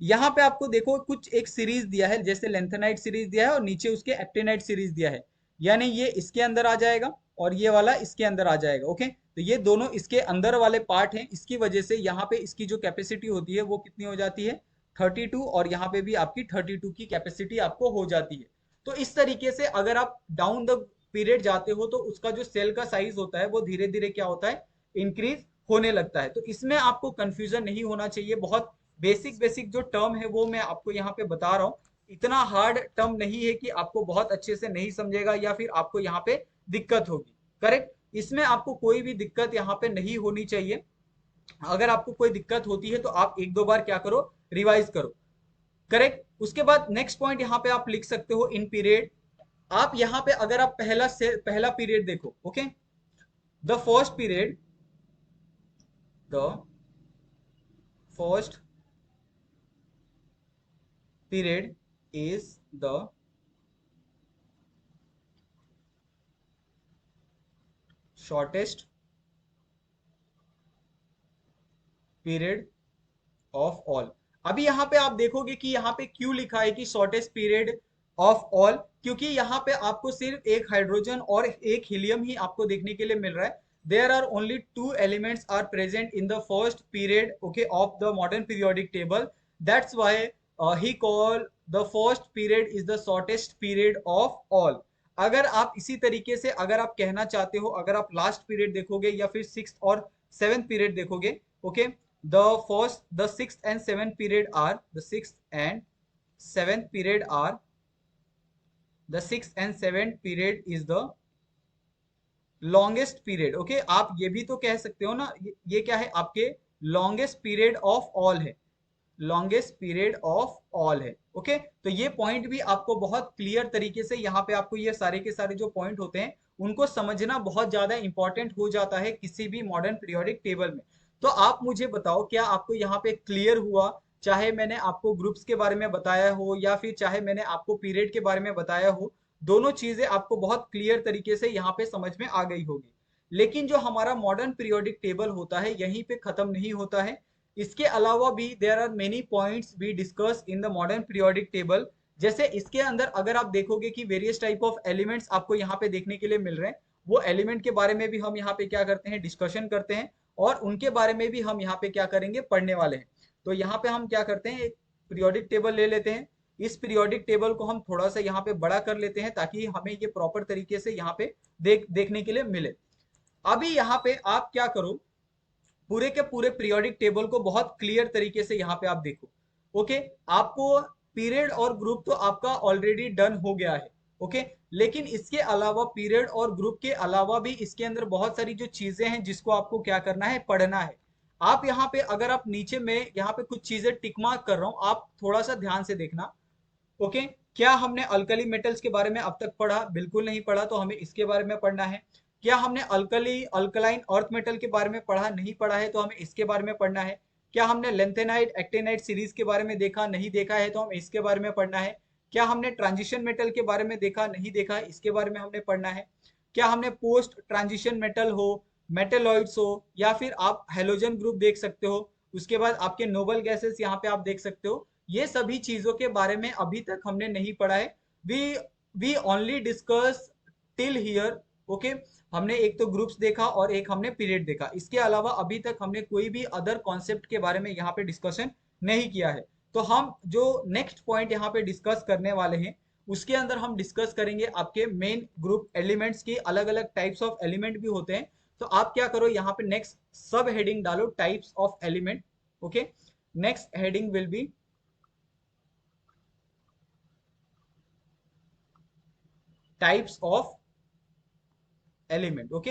यहाँ पे आपको देखो कुछ एक सीरीज दिया है, जैसे लेंथेनाइट सीरीज दिया है और नीचे उसके एक्टिनाइट सीरीज दिया है, यानी ये इसके अंदर आ जाएगा और ये वाला इसके अंदर आ जाएगा, ओके। तो ये दोनों इसके अंदर वाले पार्ट हैं, इसकी वजह से यहाँ पे इसकी जो कैपेसिटी होती है वो कितनी हो जाती है, 32, और यहाँ पे भी आपकी 32 की कैपेसिटी आपको हो जाती है। तो इस तरीके से अगर आप डाउन द पीरियड जाते हो तो उसका जो सेल का साइज होता है वो धीरे धीरे क्या होता है, इंक्रीज होने लगता है। तो इसमें आपको कंफ्यूजन नहीं होना चाहिए, बहुत बेसिक बेसिक जो टर्म है वो मैं आपको यहाँ पे बता रहा हूँ। इतना हार्ड टर्म नहीं है कि आपको बहुत अच्छे से नहीं समझेगा या फिर आपको यहाँ पे दिक्कत होगी, करेक्ट। इसमें आपको कोई भी दिक्कत यहाँ पे नहीं होनी चाहिए। अगर आपको कोई दिक्कत होती है तो आप एक दो बार क्या करो, रिवाइज करो, करेक्ट। उसके बाद नेक्स्ट पॉइंट यहाँ पे आप लिख सकते हो इन पीरियड। आप यहाँ पे अगर आप पहला पीरियड देखो, okay, the first period, the first period is the shortest period of all। अभी यहाँ पे आप देखोगे कि यहाँ पे क्यों लिखा है कि शॉर्टेस्ट पीरियड ऑफ ऑल, क्योंकि यहाँ पे आपको सिर्फ एक हाइड्रोजन और एक हीलियम ही आपको देखने के लिए मिल रहा है। There are only 2 elements are present in the first period, okay, of the modern periodic table. That's why he call the first period is the shortest period of all. अगर आप इसी तरीके से अगर आप कहना चाहते हो, अगर आप लास्ट पीरियड देखोगे या फिर सिक्स और सेवेंथ पीरियड देखोगे, okay, the sixth and seventh period are the sixth and seventh period are the sixth and seventh period is the longest period, okay. आप ये भी तो कह सकते हो ना, ये क्या है आपके लॉन्गेस्ट पीरियड ऑफ ऑल है, लॉन्गेस्ट पीरियड ऑफ ऑल है, ओके। तो ये पॉइंट भी आपको बहुत क्लियर तरीके से यहाँ पे आपको ये सारे के सारे जो पॉइंट होते हैं उनको समझना बहुत ज्यादा इंपॉर्टेंट हो जाता है किसी भी मॉडर्न पीरियोडिक टेबल में। तो आप मुझे बताओ, क्या आपको यहाँ पे क्लियर हुआ, चाहे मैंने आपको ग्रुप्स के बारे में बताया हो या फिर चाहे मैंने आपको पीरियड के बारे में बताया हो, दोनों चीजें आपको बहुत क्लियर तरीके से यहाँ पे समझ में आ गई होगी। लेकिन जो हमारा मॉडर्न पीरियोडिक टेबल होता है यहीं पे खत्म नहीं होता है। इसके अलावा भी there are many points be discuss in the modern periodic table. जैसे इसके अंदर अगर आप देखोगे कि वेरियस टाइप ऑफ एलिमेंट्स आपको यहाँ पे देखने के लिए मिल रहे हैं, वो एलिमेंट के बारे में भी हम यहाँ पे क्या करते हैं, डिस्कशन करते हैं, और उनके बारे में भी हम यहाँ पे क्या करेंगे, पढ़ने वाले हैं। तो यहाँ पे हम क्या करते हैं, एक पीरियोडिक टेबल ले लेते हैं। इस पीरियोडिक टेबल को हम थोड़ा सा यहाँ पे बड़ा कर लेते हैं ताकि हमें ये प्रॉपर तरीके से यहाँ पे देखने के लिए मिले। अभी यहाँ पे आप क्या करो, पूरे के पूरे पीरियोडिक टेबल को बहुत क्लियर तरीके से यहाँ पे आप देखो, ओके। आपको पीरियड और ग्रुप तो आपका ऑलरेडी डन हो गया है, ओके। लेकिन इसके अलावा पीरियड और ग्रुप के अलावा भी इसके अंदर बहुत सारी जो चीजें हैं जिसको आपको क्या करना है, पढ़ना है। आप यहाँ पे अगर आप नीचे में यहाँ पे कुछ चीजें टिक मार्क कर रहा हूँ, आप थोड़ा सा ध्यान से देखना, ओके। क्या हमने अल्कली मेटल्स के बारे में अब तक पढ़ा, बिल्कुल नहीं पढ़ा, तो हमें इसके बारे में पढ़ना है। क्या हमने अल्कलाइन अर्थ मेटल के बारे में पढ़ा, नहीं पढ़ा है, तो हमें इसके बारे में पढ़ना है। क्या हमने लेंथेनाइट एक्टिनाइट सीरीज के बारे में देखा, नहीं देखा है तो हम इसके बारे में पढ़ना है। क्या हमने ट्रांजिशन मेटल के बारे में देखा, नहीं देखा, इसके बारे में हमने पढ़ना है। क्या हमने पोस्ट ट्रांजिशन मेटल हो, मेटेलॉइड्स हो, या फिर आप हेलोजन ग्रुप देख सकते हो, उसके बाद आपके नोबल गैसेस यहाँ पे आप देख सकते हो। ये सभी चीजों के बारे में अभी तक हमने नहीं पढ़ा है। We we only discuss till here. Okay, हमने एक तो ग्रुप्स देखा और एक हमने पीरियड देखा, इसके अलावा अभी तक हमने कोई भी अदर कॉन्सेप्ट के बारे में यहाँ पे डिस्कशन नहीं किया है। तो हम जो नेक्स्ट पॉइंट यहाँ पे डिस्कस करने वाले हैं, उसके अंदर हम डिस्कस करेंगे आपके मेन ग्रुप एलिमेंट्स की। अलग अलग टाइप्स ऑफ एलिमेंट भी होते हैं, तो आप क्या करो यहाँ पे नेक्स्ट सब हेडिंग डालो, types of element. Okay, next heading will be types of element. Okay,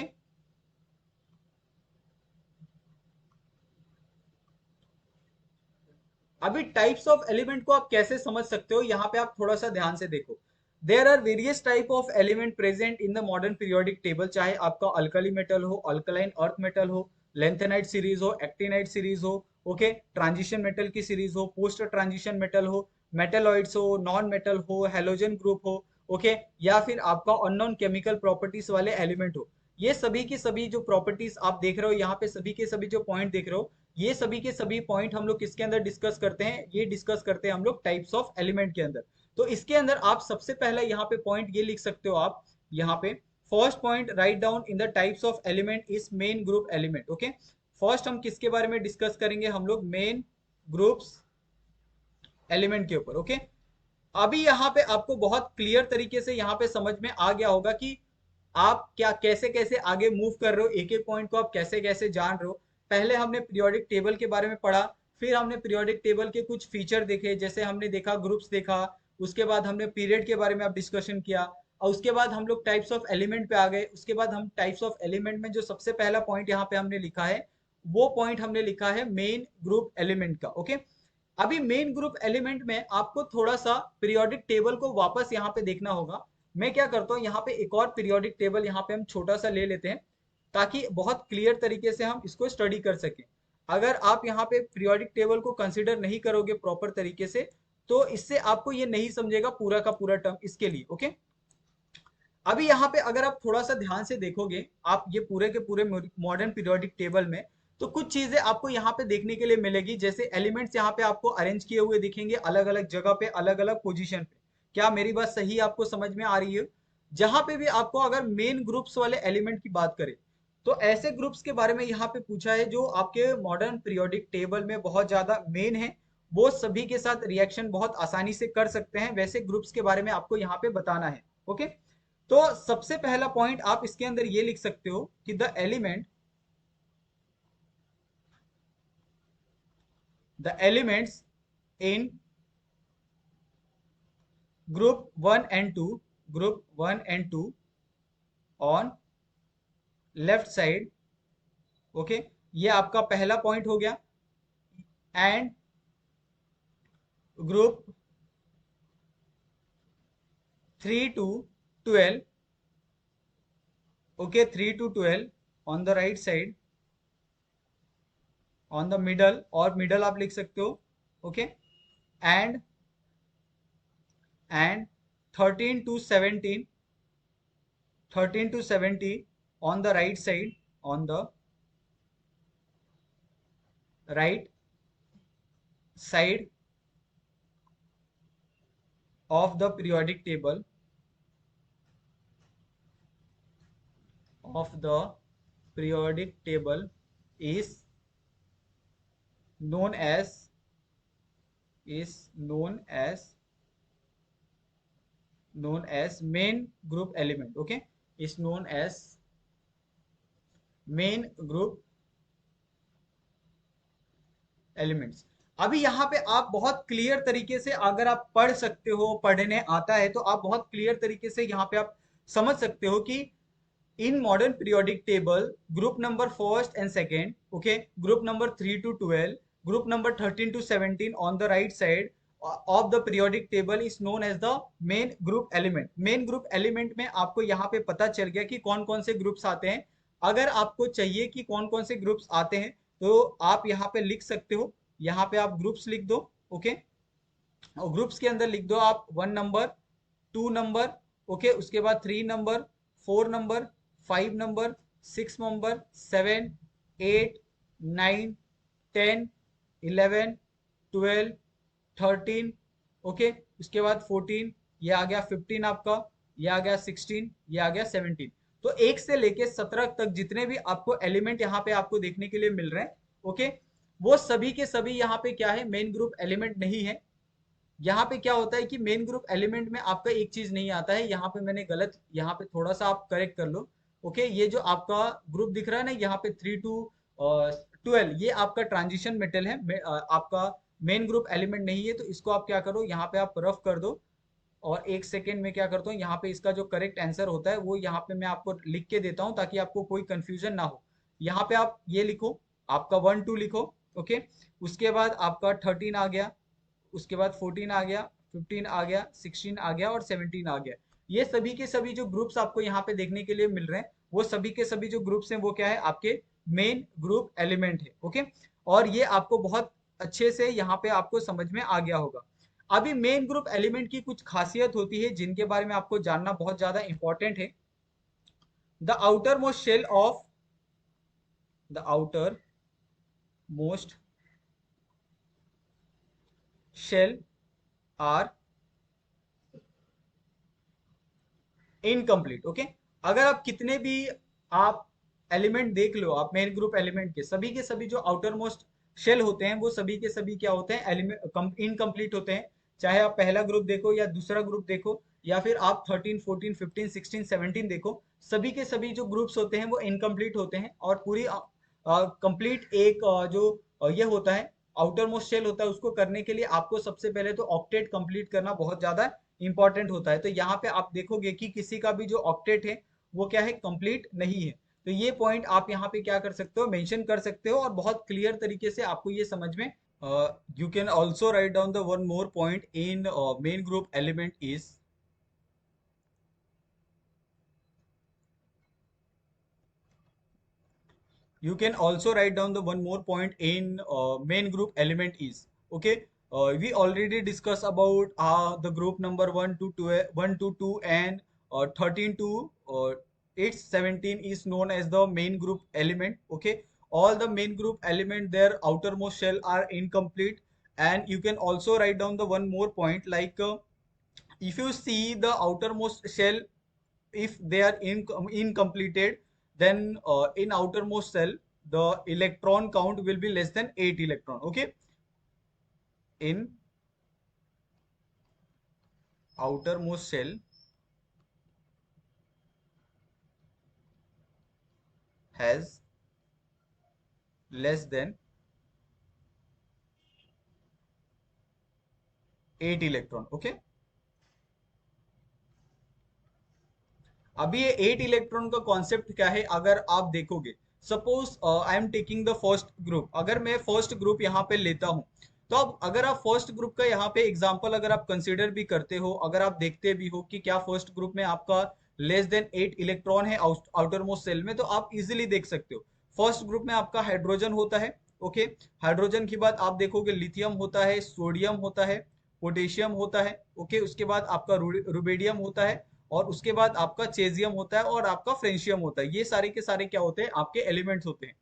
अभी टाइप्स ऑफ एलिमेंट को आप कैसे समझ सकते हो, यहाँ पे आप थोड़ा सा ध्यान से देखो। There are various type of element present in the modern periodic table, चाहे आपका अल्कली मेटल हो, अल्कलाइन अर्थ मेटल हो, लेंथेनाइट सीरीज हो, एक्टिनाइट सीरीज हो, ओके, ट्रांजिशन मेटल की सीरीज हो, पोस्ट ट्रांजिशन मेटल हो, मेटेलॉइड्स हो, नॉन मेटल हो, हेलोजन ग्रुप हो, ओके, या फिर आपका अननोन केमिकल प्रॉपर्टीज वाले एलिमेंट हो। ये सभी की सभी जो प्रॉपर्टीज आप देख रहे हो यहाँ पे, सभी के सभी जो पॉइंट देख रहे हो, ये सभी के सभी पॉइंट हम लोग किसके अंदर डिस्कस करते हैं, ये डिस्कस करते हैं हम लोग टाइप्स ऑफ एलिमेंट के अंदर। तो इसके अंदर आप सबसे पहला यहाँ पे पॉइंट ये लिख सकते हो आप, यहाँ पे first point write down in the types of element is main group element. Okay, first हम किसके बारे में डिस्कस करेंगे, हम लोग मेन ग्रुप्स एलिमेंट के ऊपर। ओके, अभी यहाँ पे आपको बहुत क्लियर तरीके से यहाँ पे समझ में आ गया होगा कि आप क्या कैसे कैसे आगे मूव कर रहे हो, एक एक पॉइंट को आप कैसे कैसे जान रहे हो। पहले हमने पीरियोडिक टेबल के बारे में पढ़ा, फिर हमने पीरियोडिक टेबल के कुछ फीचर देखे, जैसे हमने देखा ग्रुप्स देखा, उसके बाद हमने पीरियड के बारे में आप डिस्कशन किया, और उसके बाद हम लोग टाइप्स ऑफ एलिमेंट पे आ गए। उसके बाद हम टाइप्स ऑफ एलिमेंट में जो सबसे पहला पॉइंट यहाँ पे हमने लिखा है, वो पॉइंट हमने लिखा है मेन ग्रुप एलिमेंट का। ओके, अभी मेन ग्रुप एलिमेंट में आपको थोड़ा सा पीरियोडिक टेबल को वापस यहाँ पे देखना होगा। मैं क्या करता हूँ, यहाँ पे एक और पीरियोडिक टेबल यहाँ पे हम छोटा सा ले लेते हैं, ताकि बहुत क्लियर तरीके से हम इसको स्टडी कर सकें। अगर आप यहाँ पे पीरियोडिक टेबल को कंसिडर नहीं करोगे प्रॉपर तरीके से, तो इससे आपको ये नहीं समझेगा पूरा का पूरा टर्म, इसके लिए। ओके, अभी यहाँ पे अगर आप थोड़ा सा ध्यान से देखोगे, आप ये पूरे के पूरे मॉडर्न पीरियोडिक टेबल में, तो कुछ चीजें आपको यहाँ पे देखने के लिए मिलेगी। जैसे एलिमेंट्स यहाँ पे आपको अरेंज किए हुए दिखेंगे अलग अलग जगह पे, अलग अलग पोजीशन पे। क्या मेरी बात सही आपको समझ में आ रही है? जहां पे भी आपको अगर मेन ग्रुप्स वाले एलिमेंट की बात करें, तो ऐसे ग्रुप्स के बारे में यहाँ पे पूछा है जो आपके मॉडर्न पीरियोडिक टेबल में बहुत ज्यादा मेन है, वो सभी के साथ रिएक्शन बहुत आसानी से कर सकते हैं, वैसे ग्रुप्स के बारे में आपको यहाँ पे बताना है। ओके, तो सबसे पहला पॉइंट आप इसके अंदर ये लिख सकते हो कि the elements in group one and two on left side. Okay, ये आपका पहला पॉइंट हो गया। And group 3 to 12, okay, 3 to 12 on the right side, on the middle, और मिडल आप लिख सकते हो। Okay, and and 13 to 17, 13 to 17 on the right side, on the right side of the periodic table, of the periodic table is known as, is known as main group element. Okay, is known as main group elements. अभी यहाँ पे आप बहुत क्लियर तरीके से अगर आप पढ़ सकते हो, पढ़ने आता है, तो आप बहुत क्लियर तरीके से यहाँ पे आप समझ सकते हो कि in modern periodic table group number first and second, okay, group number 3 to 12, group number 13 to 17 on the right side of the periodic table is known as the main group element. Main group element में आपको यहाँ पे पता चल गया कि कौन कौन से ग्रुप्स आते हैं। अगर आपको चाहिए कि कौन कौन से ग्रुप्स आते हैं, तो आप यहाँ पे लिख सकते हो, यहाँ पे आप ग्रुप्स लिख दो। ओके, और ग्रुप्स के अंदर लिख दो आप 1 नंबर, 2 नंबर, ओके, उसके बाद 3 number, 4 number, 5 number, 6 number, 7, 8, 9, 10, 11, 12, 13, okay, उसके बाद 14, ये आ गया 15 आपका, ये आ गया 16, ये आ गया 17। तो 1 से लेके 17 तक जितने भी आपको एलिमेंट यहाँ पे आपको देखने के लिए मिल रहे हैं, ओके, वो सभी के सभी यहाँ पे क्या है, मेन ग्रुप एलिमेंट नहीं है। यहाँ पे क्या होता है कि मेन ग्रुप एलिमेंट में आपका एक चीज नहीं आता है, यहाँ पे मैंने गलत, यहाँ पे थोड़ा सा आप करेक्ट कर लो। ओके, ये जो आपका ग्रुप दिख रहा है ना, यहाँ पे 3 to 12, ये आपका ट्रांजिशन मेटल है, आपका मेन ग्रुप एलिमेंट नहीं है। तो इसको आप क्या करो, यहाँ पे आप रफ कर दो, और 1 सेकेंड में क्या करता हूँ, यहाँ पे इसका जो करेक्ट आंसर होता है वो यहाँ पे मैं आपको लिख के देता हूँ, ताकि आपको कोई कंफ्यूजन ना हो। यहाँ पे आप ये लिखो, आपका 1 2 लिखो, ओके, उसके बाद आपका 13 आ गया, उसके बाद 14 आ गया, 15 आ गया, 16 आ गया, और 17 आ गया। ये सभी के सभी जो ग्रुप्स आपको यहाँ पे देखने के लिए मिल रहे हैं, वो सभी के सभी जो ग्रुप्स हैं वो क्या है, आपके मेन ग्रुप एलिमेंट है। ओके, और ये आपको बहुत अच्छे से यहाँ पे आपको समझ में आ गया होगा। अभी मेन ग्रुप एलिमेंट की कुछ खासियत होती है जिनके बारे में आपको जानना बहुत ज्यादा इंपॉर्टेंट है। The outer most shell of the outer most shell are incomplete. Okay, अगर आप कितने भी आप एलिमेंट देख लो, आप मेन ग्रुप एलिमेंट के सभी जो आउटर मोस्ट शेल होते हैं, वो सभी के सभी क्या होते हैं, एलिमेंट इनकम्प्लीट होते हैं। चाहे आप पहला ग्रुप देखो या दूसरा ग्रुप देखो, या फिर आप 13 14 15 16 17 देखो, सभी के सभी जो ग्रुप्स होते हैं वो इनकम्प्लीट होते हैं। और पूरी कंप्लीट एक जो ये होता है, आउटर मोस्ट शेल होता है, उसको करने के लिए आपको सबसे पहले तो ऑक्टेट कंप्लीट करना बहुत ज्यादा इंपॉर्टेंट होता है। तो यहाँ पे आप देखोगे कि किसी का भी जो ऑक्टेट है वो क्या है, कंप्लीट नहीं है। तो ये पॉइंट आप यहाँ पे क्या कर सकते हो, मेंशन कर सकते हो, और बहुत क्लियर तरीके से आपको ये समझ में। You can also write down the one more point in main group element is, you can also write down the one more point in main group element is, okay, we already discussed about the group number 1 to 2, 1 to 2, and 13 to 8 17 is known as the main group element. Okay, all the main group element, their outermost shell are incomplete. And you can also write down the one more point, like if you see the outermost shell, if they are incompleted, then in outermost cell the electron count will be less than 8 electron. Okay, in outermost shell has less than 8 electron. Okay, अभी ये 8 इलेक्ट्रॉन का कॉन्सेप्ट क्या है, अगर आप देखोगे, suppose I am taking the first group, अगर मैं फर्स्ट ग्रुप यहाँ पे लेता हूँ, तो अब अगर आप फर्स्ट ग्रुप का यहाँ पे एग्जांपल अगर आप कंसीडर भी करते हो, अगर आप देखते भी हो कि क्या फर्स्ट ग्रुप में आपका लेस देन 8 इलेक्ट्रॉन है आउटर मोस्ट सेल में, तो आप इजिली देख सकते हो फर्स्ट ग्रुप में आपका हाइड्रोजन होता है। ओके, हाइड्रोजन की बात आप देखोगे, लिथियम होता है, सोडियम होता है, पोटेशियम होता है, ओके, उसके बाद आपका रुबेडियम होता है, और उसके बाद आपका चेजियम होता है, और आपका फ्रेंशियम होता है। ये सारे के सारे क्या होते हैं, आपके एलिमेंट्स होते हैं।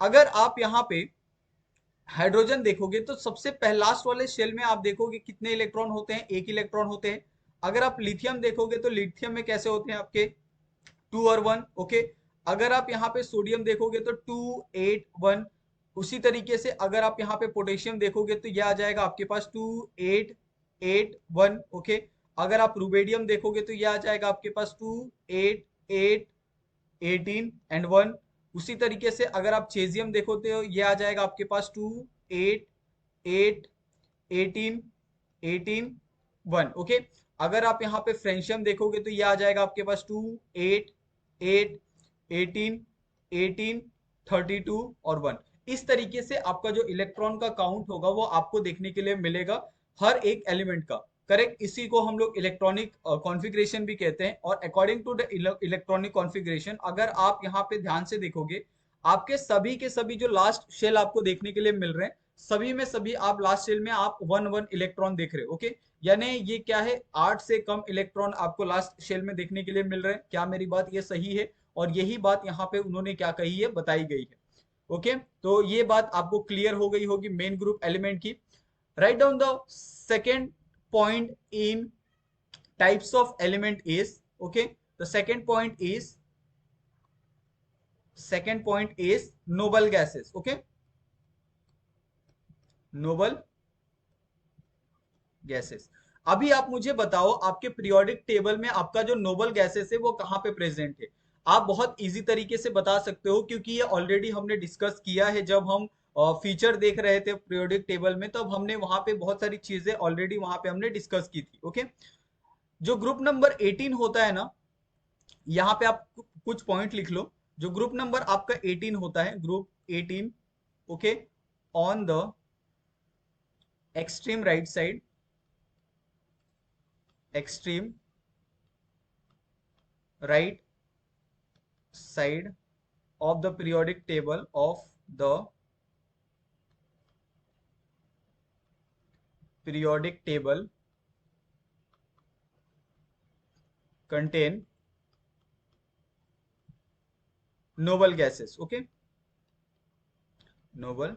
अगर आप यहाँ पे हाइड्रोजन देखोगे, तो सबसे लास्ट वाले शेल में आप देखोगे कितने इलेक्ट्रॉन होते हैं, 1 इलेक्ट्रॉन होते हैं। अगर आप लिथियम देखोगे, तो लिथियम में कैसे होते हैं आपके 2 और 1। ओके, अगर आप यहाँ पे सोडियम देखोगे तो 2 8 1। उसी तरीके से अगर आप यहाँ पे पोटेशियम देखोगे, तो यह आ जाएगा आपके पास 2 8 8 1। ओके, अगर आप रुबेडियम देखोगे, तो यह आ जाएगा आपके पास 2 8 8 18 एंड 1। उसी तरीके से अगर आप चेजियम देखो, तो ये आ जाएगा आपके पास 2 8 8 18 18 1। ओके, अगर आप यहाँ पे फ्रेंशियम देखोगे, तो ये आ जाएगा आपके पास 2 8 8 18 18 32 और 1। इस तरीके से आपका जो इलेक्ट्रॉन का काउंट होगा वो आपको देखने के लिए मिलेगा हर एक एलिमेंट का। करेक्ट, इसी को हम लोग इलेक्ट्रॉनिक कॉन्फ़िगरेशन भी कहते हैं। और according to the electronic configuration, अगर आप यहाँ पे ध्यान से देखोगे, आपके सभी के सभी जो लास्ट शेल आपको देखने के लिए मिल रहे हैं, सभी में सभी आप लास्ट शेल में आप 1 1 इलेक्ट्रॉन देख रहे हो। ओके, यानी ये क्या है, 8 से कम इलेक्ट्रॉन आपको लास्ट शेल में देखने के लिए मिल रहे हैं। क्या मेरी बात ये सही है? और यही बात यहाँ पे उन्होंने क्या कही है, बताई गई है। ओके, तो ये बात आपको क्लियर हो गई होगी मेन ग्रुप एलिमेंट की। Right down the second point in types of element is, okay, the second point is noble gases. Okay, noble gases। अभी आप मुझे बताओ, आपके पीरियोडिक टेबल में आपका जो नोबल गैसेस है वो कहाँ पे प्रेजेंट है? आप बहुत इजी तरीके से बता सकते हो, क्योंकि ये ऑलरेडी हमने डिस्कस किया है जब हम फीचर देख रहे थे पीरियोडिक टेबल में, तब हमने वहां पे बहुत सारी चीजें ऑलरेडी वहां पे हमने डिस्कस की थी। ओके, जो ग्रुप नंबर 18 होता है ना, यहाँ पे आप कुछ पॉइंट लिख लो। जो ग्रुप नंबर आपका 18 होता है, group 18, okay, on the extreme right side, extreme right side of the periodic table of the periodic table contain noble gases। okay, noble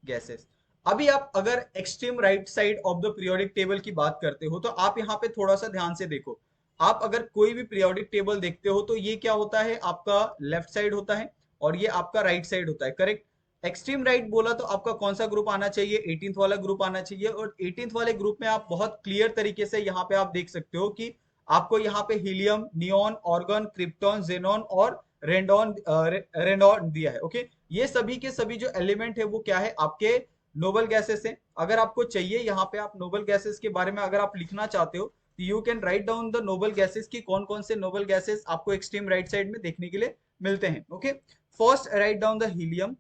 gases। अभी आप अगर extreme right side of the periodic table की बात करते हो, तो आप यहाँ पे थोड़ा सा ध्यान से देखो। आप अगर कोई भी पीरियोडिक टेबल देखते हो तो ये क्या होता है, आपका लेफ्ट साइड होता है और ये आपका राइट साइड होता है, करेक्ट। एक्सट्रीम राइट बोला तो आपका कौन सा ग्रुप आना चाहिए, 18th वाला ग्रुप आना चाहिए। और 18th वाले ग्रुप में आप बहुत क्लियर तरीके से यहाँ पे आप देख सकते हो कि आपको यहाँ पे helium, neon, argon, krypton, xenon और रेंडॉन रेंडॉन दिया है। ओके, ये सभी के सभी जो एलिमेंट है वो क्या है, आपके नोबल गैसेस है। अगर आपको चाहिए यहाँ पे, आप नोबल गैसेस के बारे में अगर आप लिखना चाहते हो, तो you can write down the noble gases की कौन कौन से नोबल गैसेस आपको एक्सट्रीम राइट साइड में देखने के लिए मिलते हैं। Okay, first right down the helium,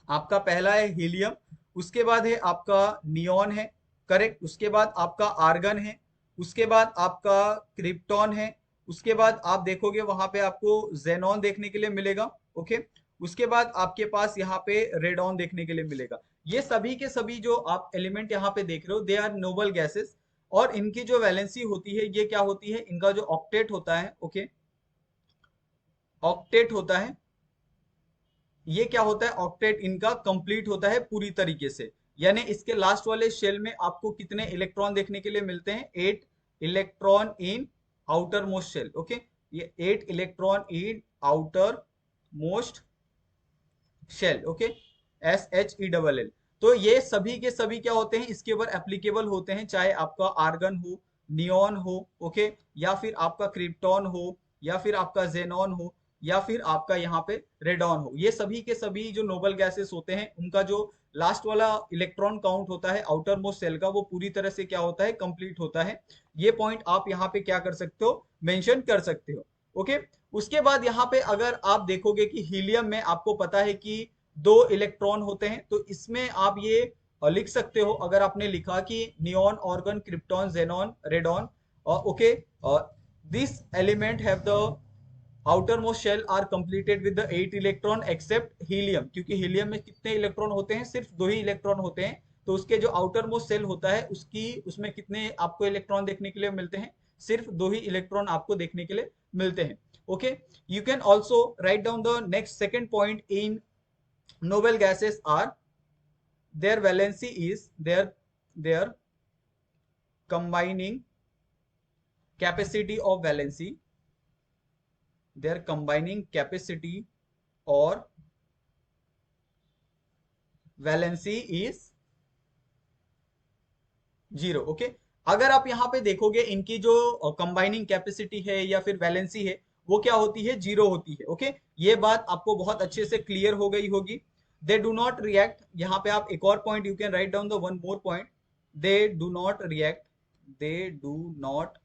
आपका पहला है हीलियम। उसके बाद है आपका नियॉन है, करेक्ट। उसके बाद आपका आर्गन है। उसके बाद आपका क्रिप्टॉन है। उसके बाद आप देखोगे वहां पे आपको जेनॉन देखने के लिए मिलेगा। ओके, उसके बाद आपके पास यहाँ पे रेडॉन देखने के लिए मिलेगा। ये सभी के सभी जो आप एलिमेंट यहाँ पे देख रहे हो, दे आर नोबल गैसेस। और इनकी जो वैलेंसी होती है, ये क्या होती है, इनका जो ऑक्टेट होता है, ओके, ऑक्टेट होता है। ये क्या होता है, ऑक्टेट इनका कंप्लीट होता है पूरी तरीके से। यानी इसके लास्ट वाले शेल में आपको कितने इलेक्ट्रॉन देखने के लिए मिलते हैं, 8 electron in outer most shell. Okay, ये 8 electron in outer most shell. Okay, SHELL। तो ये सभी के सभी क्या होते हैं, इसके ऊपर एप्लीकेबल होते हैं, चाहे आपका आर्गन हो, नियॉन हो, ओके, या फिर आपका क्रिप्टॉन हो, या फिर आपका जेनॉन हो, या फिर आपका यहाँ पे रेडॉन हो। ये सभी के सभी जो नोबल गैसेस होते हैं, उनका जो लास्ट वाला इलेक्ट्रॉन काउंट होता है आउटर मोस्ट सेल का, वो पूरी तरह से क्या होता है, कंप्लीट होता है। ये पॉइंट आप यहाँ पे क्या कर सकते हो, मेंशन कर सकते हो। ओके, उसके बाद यहाँ पे अगर आप देखोगे कि हीलियम में आपको पता है कि 2 इलेक्ट्रॉन होते हैं, तो इसमें आप ये लिख सकते हो, अगर आपने लिखा कि neon, argon, krypton, xenon, radon, okay, this element have the outer most shell are completed with the 8 electron except helium. क्योंकि हीलियम में कितने इलेक्ट्रॉन होते हैं, सिर्फ 2 ही इलेक्ट्रॉन होते हैं। तो उसके जो आउटर मोस्ट शेल होता है, उसकी उसमें कितने आपको इलेक्ट्रॉन देखने के लिए मिलते हैं, सिर्फ 2 ही इलेक्ट्रॉन आपको देखने के लिए मिलते हैं। Okay, you can also write down the next second point in noble gases are their valency is their combining capacity of valency, their combining capacity or valency is 0। Okay, अगर आप यहाँ पे देखोगे इनकी जो कंबाइनिंग कैपेसिटी है या फिर वैलेंसी है, वो क्या होती है, 0 होती है। ओके, ये बात आपको बहुत अच्छे से क्लियर हो गई होगी। दे डू नॉट रिएक्ट, यहाँ पे आप एक और point you can write down the one more point, they do not react, they do not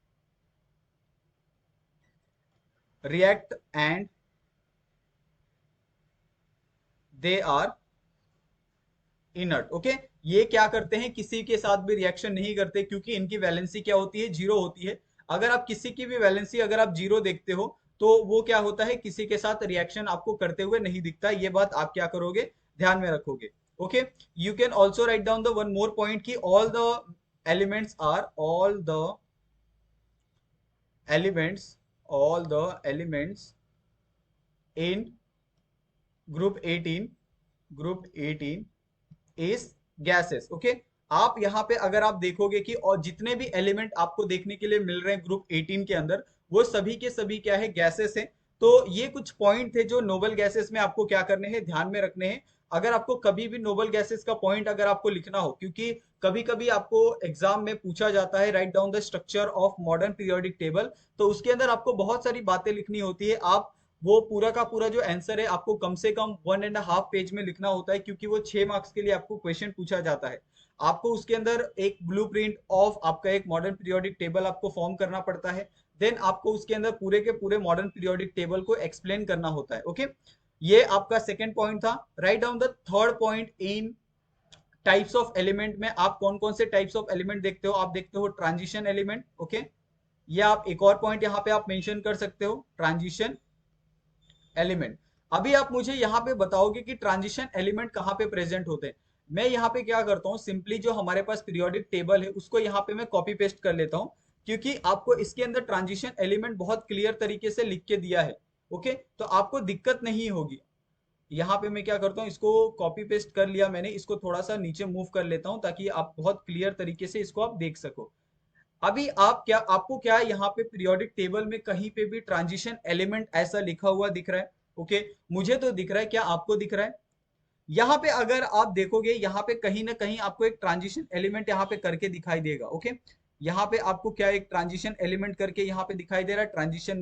react and they are inert. Okay, ये क्या करते हैं, किसी के साथ भी रिएक्शन नहीं करते, क्योंकि इनकी वैलेंसी क्या होती है, 0 होती है। अगर आप किसी की भी वैलेंसी अगर आप 0 देखते हो, तो वो क्या होता है, किसी के साथ रिएक्शन आपको करते हुए नहीं दिखता। ये बात आप क्या करोगे, ध्यान में रखोगे। Okay, you can also write down the one more point की all the elements all the elements in group 18 is gases। Okay, आप यहाँ पे अगर आप देखोगे कि और जितने भी एलिमेंट आपको देखने के लिए मिल रहे हैं ग्रुप 18 के अंदर, वो सभी के सभी क्या है, गैसेस हैं। तो ये कुछ पॉइंट थे जो नोबल गैसेस में आपको क्या करने हैं, ध्यान में रखने हैं। अगर आपको कभी भी नोबल गैसेस का पॉइंट अगर आपको लिखना हो, क्योंकि कभी कभी आपको एग्जाम में पूछा जाता है right down the structure of modern periodic table, तो उसके अंदर आपको बहुत सारी बातें लिखनी होती है। आप वो पूरा का पूरा जो आंसर है आपको कम से कम 1.5 पेज में लिखना होता है, क्योंकि वो 6 मार्क्स के लिए आपको क्वेश्चन पूछा जाता है। आपको उसके अंदर एक ब्लूप्रिंट ऑफ आपका एक मॉडर्न पीरियोडिक टेबल आपको फॉर्म करना पड़ता है। देन आपको उसके अंदर पूरे के पूरे मॉडर्न पीरियोडिक टेबल को एक्सप्लेन करना होता है। ओके, ये आपका सेकेंड पॉइंट था। Right down the third point in types of element में आप कौन कौन से टाइप्स ऑफ एलिमेंट देखते हो, आप देखते हो ट्रांजिशन एलिमेंट। ओके, ये आप एक और पॉइंट यहाँ पे आप मेंशन कर सकते हो, ट्रांजिशन एलिमेंट। अभी आप मुझे यहाँ पे बताओगे कि ट्रांजिशन एलिमेंट कहाँ पे प्रेजेंट होते हैं। मैं यहाँ पे क्या करता हूँ, सिंपली जो हमारे पास पीरियोडिक टेबल है उसको यहाँ पे मैं कॉपी पेस्ट कर लेता हूँ, क्योंकि आपको इसके अंदर ट्रांजिशन एलिमेंट बहुत क्लियर तरीके से लिख के दिया है। ओके, तो आपको दिक्कत नहीं होगी। यहाँ पे मैं क्या करता हूँ, इसको कॉपी पेस्ट कर लिया मैंने, इसको थोड़ा सा नीचे मूव कर लेता हूँ ताकि आप बहुत क्लियर तरीके से इसको आप देख सको। अभी आप क्या, आपको क्या यहाँ पे पीरियोडिक टेबल में कहीं पे भी ट्रांजिशन एलिमेंट ऐसा लिखा हुआ दिख रहा है? ओके, मुझे तो दिख रहा है, क्या आपको दिख रहा है? यहाँ पे अगर आप देखोगे, यहाँ पे कहीं ना कहीं आपको एक ट्रांजिशन एलिमेंट यहाँ पे करके दिखाई देगा। ओके, यहाँ पे आपको क्या एक ट्रांजिशन एलिमेंट करके यहाँ पे दिखाई दे रहा है, transition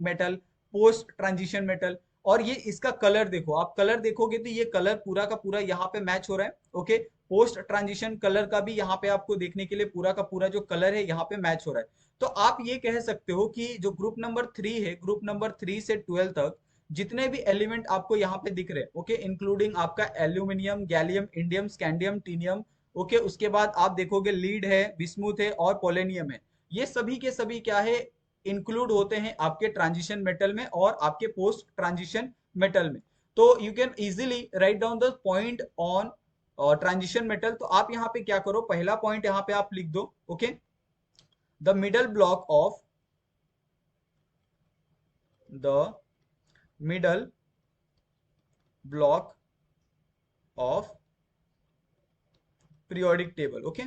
metal, post transition metal. और ये इसका कलर देखो, आप कलर देखोगे तो ये कलर पूरा का पूरा यहाँ पे मैच हो रहा है। ओके, पोस्ट ट्रांजिशन कलर का भी यहाँ पे आपको देखने के लिए पूरा का पूरा जो कलर है यहाँ पे मैच हो रहा है। तो आप ये कह सकते हो कि जो ग्रुप नंबर 3 है, ग्रुप नंबर 3 से 12 तक जितने भी एलिमेंट आपको यहाँ पे दिख रहे हैं, ओके, इंक्लूडिंग आपका एल्यूमिनियम, गैलियम, इंडियम, स्कैंडियम, टीनियम। ओके, उसके बाद आप देखोगे लीड है, बिस्मुथ है और पोलेनियम है। ये सभी के सभी क्या है, इंक्लूड होते हैं आपके ट्रांजिशन मेटल में और आपके पोस्ट ट्रांजिशन मेटल में। तो you can easily right down the point on transition metal. तो आप यहाँ पे क्या करो, पहला पॉइंट यहाँ पे आप लिख दो। Okay, the middle block of the middle block of periodic table। Okay,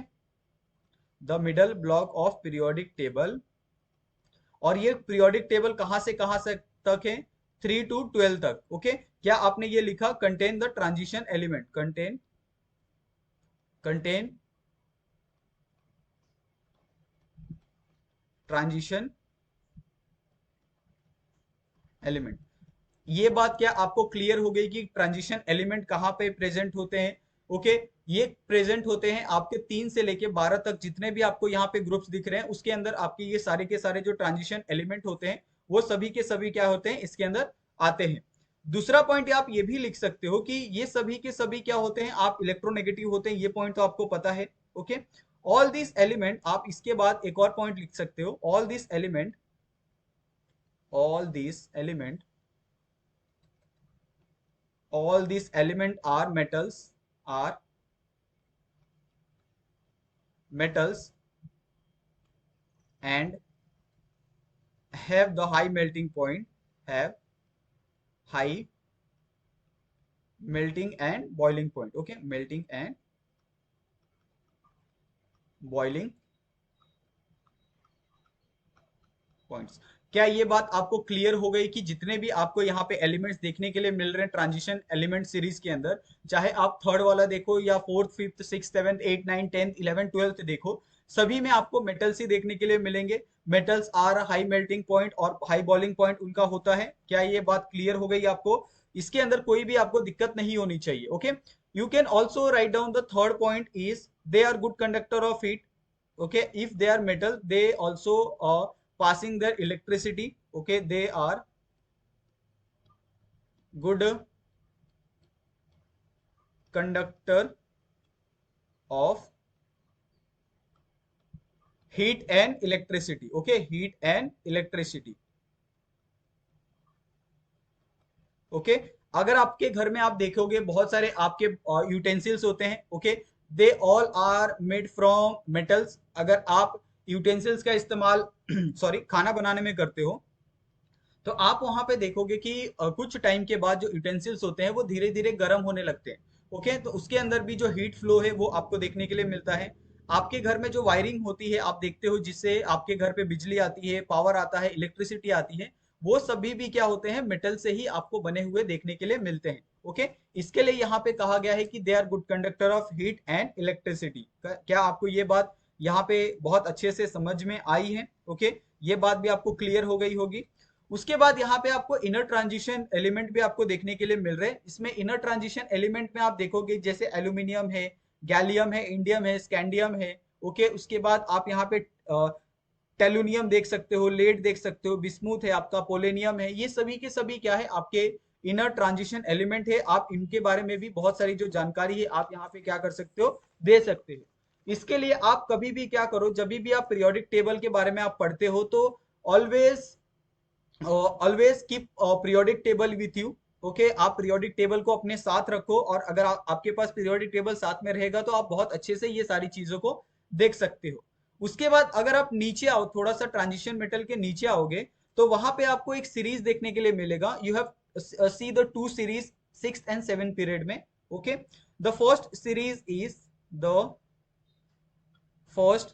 the middle block of periodic table. और ये पीरियोडिक टेबल कहां से तक है, 3 to 12 तक। ओके, क्या आपने ये लिखा, contain the transition element, contain transition element. ये बात क्या आपको क्लियर हो गई कि ट्रांजिशन एलिमेंट कहाँ पे प्रेजेंट होते हैं? ओके, ये प्रेजेंट होते हैं आपके 3 से लेके 12 तक, जितने भी आपको यहाँ पे ग्रुप्स दिख रहे हैं उसके अंदर आपके ये सारे के सारे जो ट्रांजिशन एलिमेंट होते हैं वो सभी के सभी क्या होते हैं, इसके अंदर आते हैं। दूसरा पॉइंट आप ये भी लिख सकते हो कि ये सभी के सभी क्या होते हैं, आप इलेक्ट्रोनेगेटिव होते हैं। ये पॉइंट तो आपको पता है। ओके, ऑल दिस एलिमेंट, आप इसके बाद एक और पॉइंट लिख सकते हो, all this element all these element are metals and have the high melting point, have high melting and boiling point। okay, melting and boiling points. क्या ये बात आपको क्लियर हो गई कि जितने भी आपको यहाँ पे एलिमेंट्स देखने के लिए मिल रहे हैं ट्रांजिशन एलिमेंट सीरीज के अंदर, चाहे आप थर्ड वाला देखो या fourth, fifth, six, seventh, eight, nine, tenth, 11, 12 देखो, सभी में आपको मेटल्स ही देखने के लिए मिलेंगे। Metals are high melting point और हाई बॉइलिंग पॉइंट उनका होता है। क्या ये बात क्लियर हो गई आपको? इसके अंदर कोई भी आपको दिक्कत नहीं होनी चाहिए। Okay, you can also write down the third point is they are good conductor of heat. okay, if they are metal they also passing their electricity। okay, they are good conductor of heat and electricity। okay, heat and electricity। Okay. अगर आपके घर में आप देखोगे बहुत सारे आपके यूटेंसिल्स होते हैं, okay, they all are made from metals. अगर आप यूटेंसिल्स का इस्तेमाल सॉरी खाना बनाने में करते हो, तो आप वहां पे देखोगे कि कुछ टाइम के बाद जो यूटेंसिल्स होते हैं वो धीरे धीरे गर्म होने लगते हैं। ओके, तो उसके अंदर भी जो हीट फ्लो है वो आपको देखने के लिए मिलता है। आपके घर में जो वायरिंग होती है आप देखते हो, जिससे आपके घर पे बिजली आती है, पावर आता है, इलेक्ट्रिसिटी आती है, वो सभी भी क्या होते हैं, मेटल से ही आपको बने हुए देखने के लिए मिलते हैं। ओके, इसके लिए यहाँ पे कहा गया है कि they are good conductor of heat and electricity. क्या आपको ये बात यहाँ पे बहुत अच्छे से समझ में आई है? ओके, ये बात भी आपको क्लियर हो गई होगी। उसके बाद यहाँ पे आपको इनर ट्रांजिशन एलिमेंट भी आपको देखने के लिए मिल रहे हैं। इसमें इनर ट्रांजिशन एलिमेंट में आप देखोगे जैसे एल्यूमिनियम है, गैलियम है, इंडियम है, स्कैंडियम है। ओके, उसके बाद आप यहाँ पे टेलुनियम देख सकते हो, लेड देख सकते हो, बिस्मुथ है आपका, पोलेनियम है। ये सभी के सभी क्या है, आपके इनर ट्रांजिशन एलिमेंट है। आप इनके बारे में भी बहुत सारी जो जानकारी है आप यहाँ पे क्या कर सकते हो, दे सकते हो। इसके लिए आप कभी भी क्या करो, जब भी आप पीरियोडिक टेबल के बारे में आप पढ़ते हो तो always always keep periodic table with you. Okay, आप पीरियोडिक टेबल को अपने साथ रखो, और अगर आपके पास पीरियोडिक टेबल साथ में रहेगा तो आप बहुत अच्छे से ये सारी चीजों को देख सकते हो। उसके बाद अगर आप नीचे आओ, थोड़ा सा ट्रांजिशन मेटल के नीचे आओगे, तो वहां पे आपको एक सीरीज देखने के लिए मिलेगा। You have see the two series, 6th and 7th period में। Okay, the first series is the first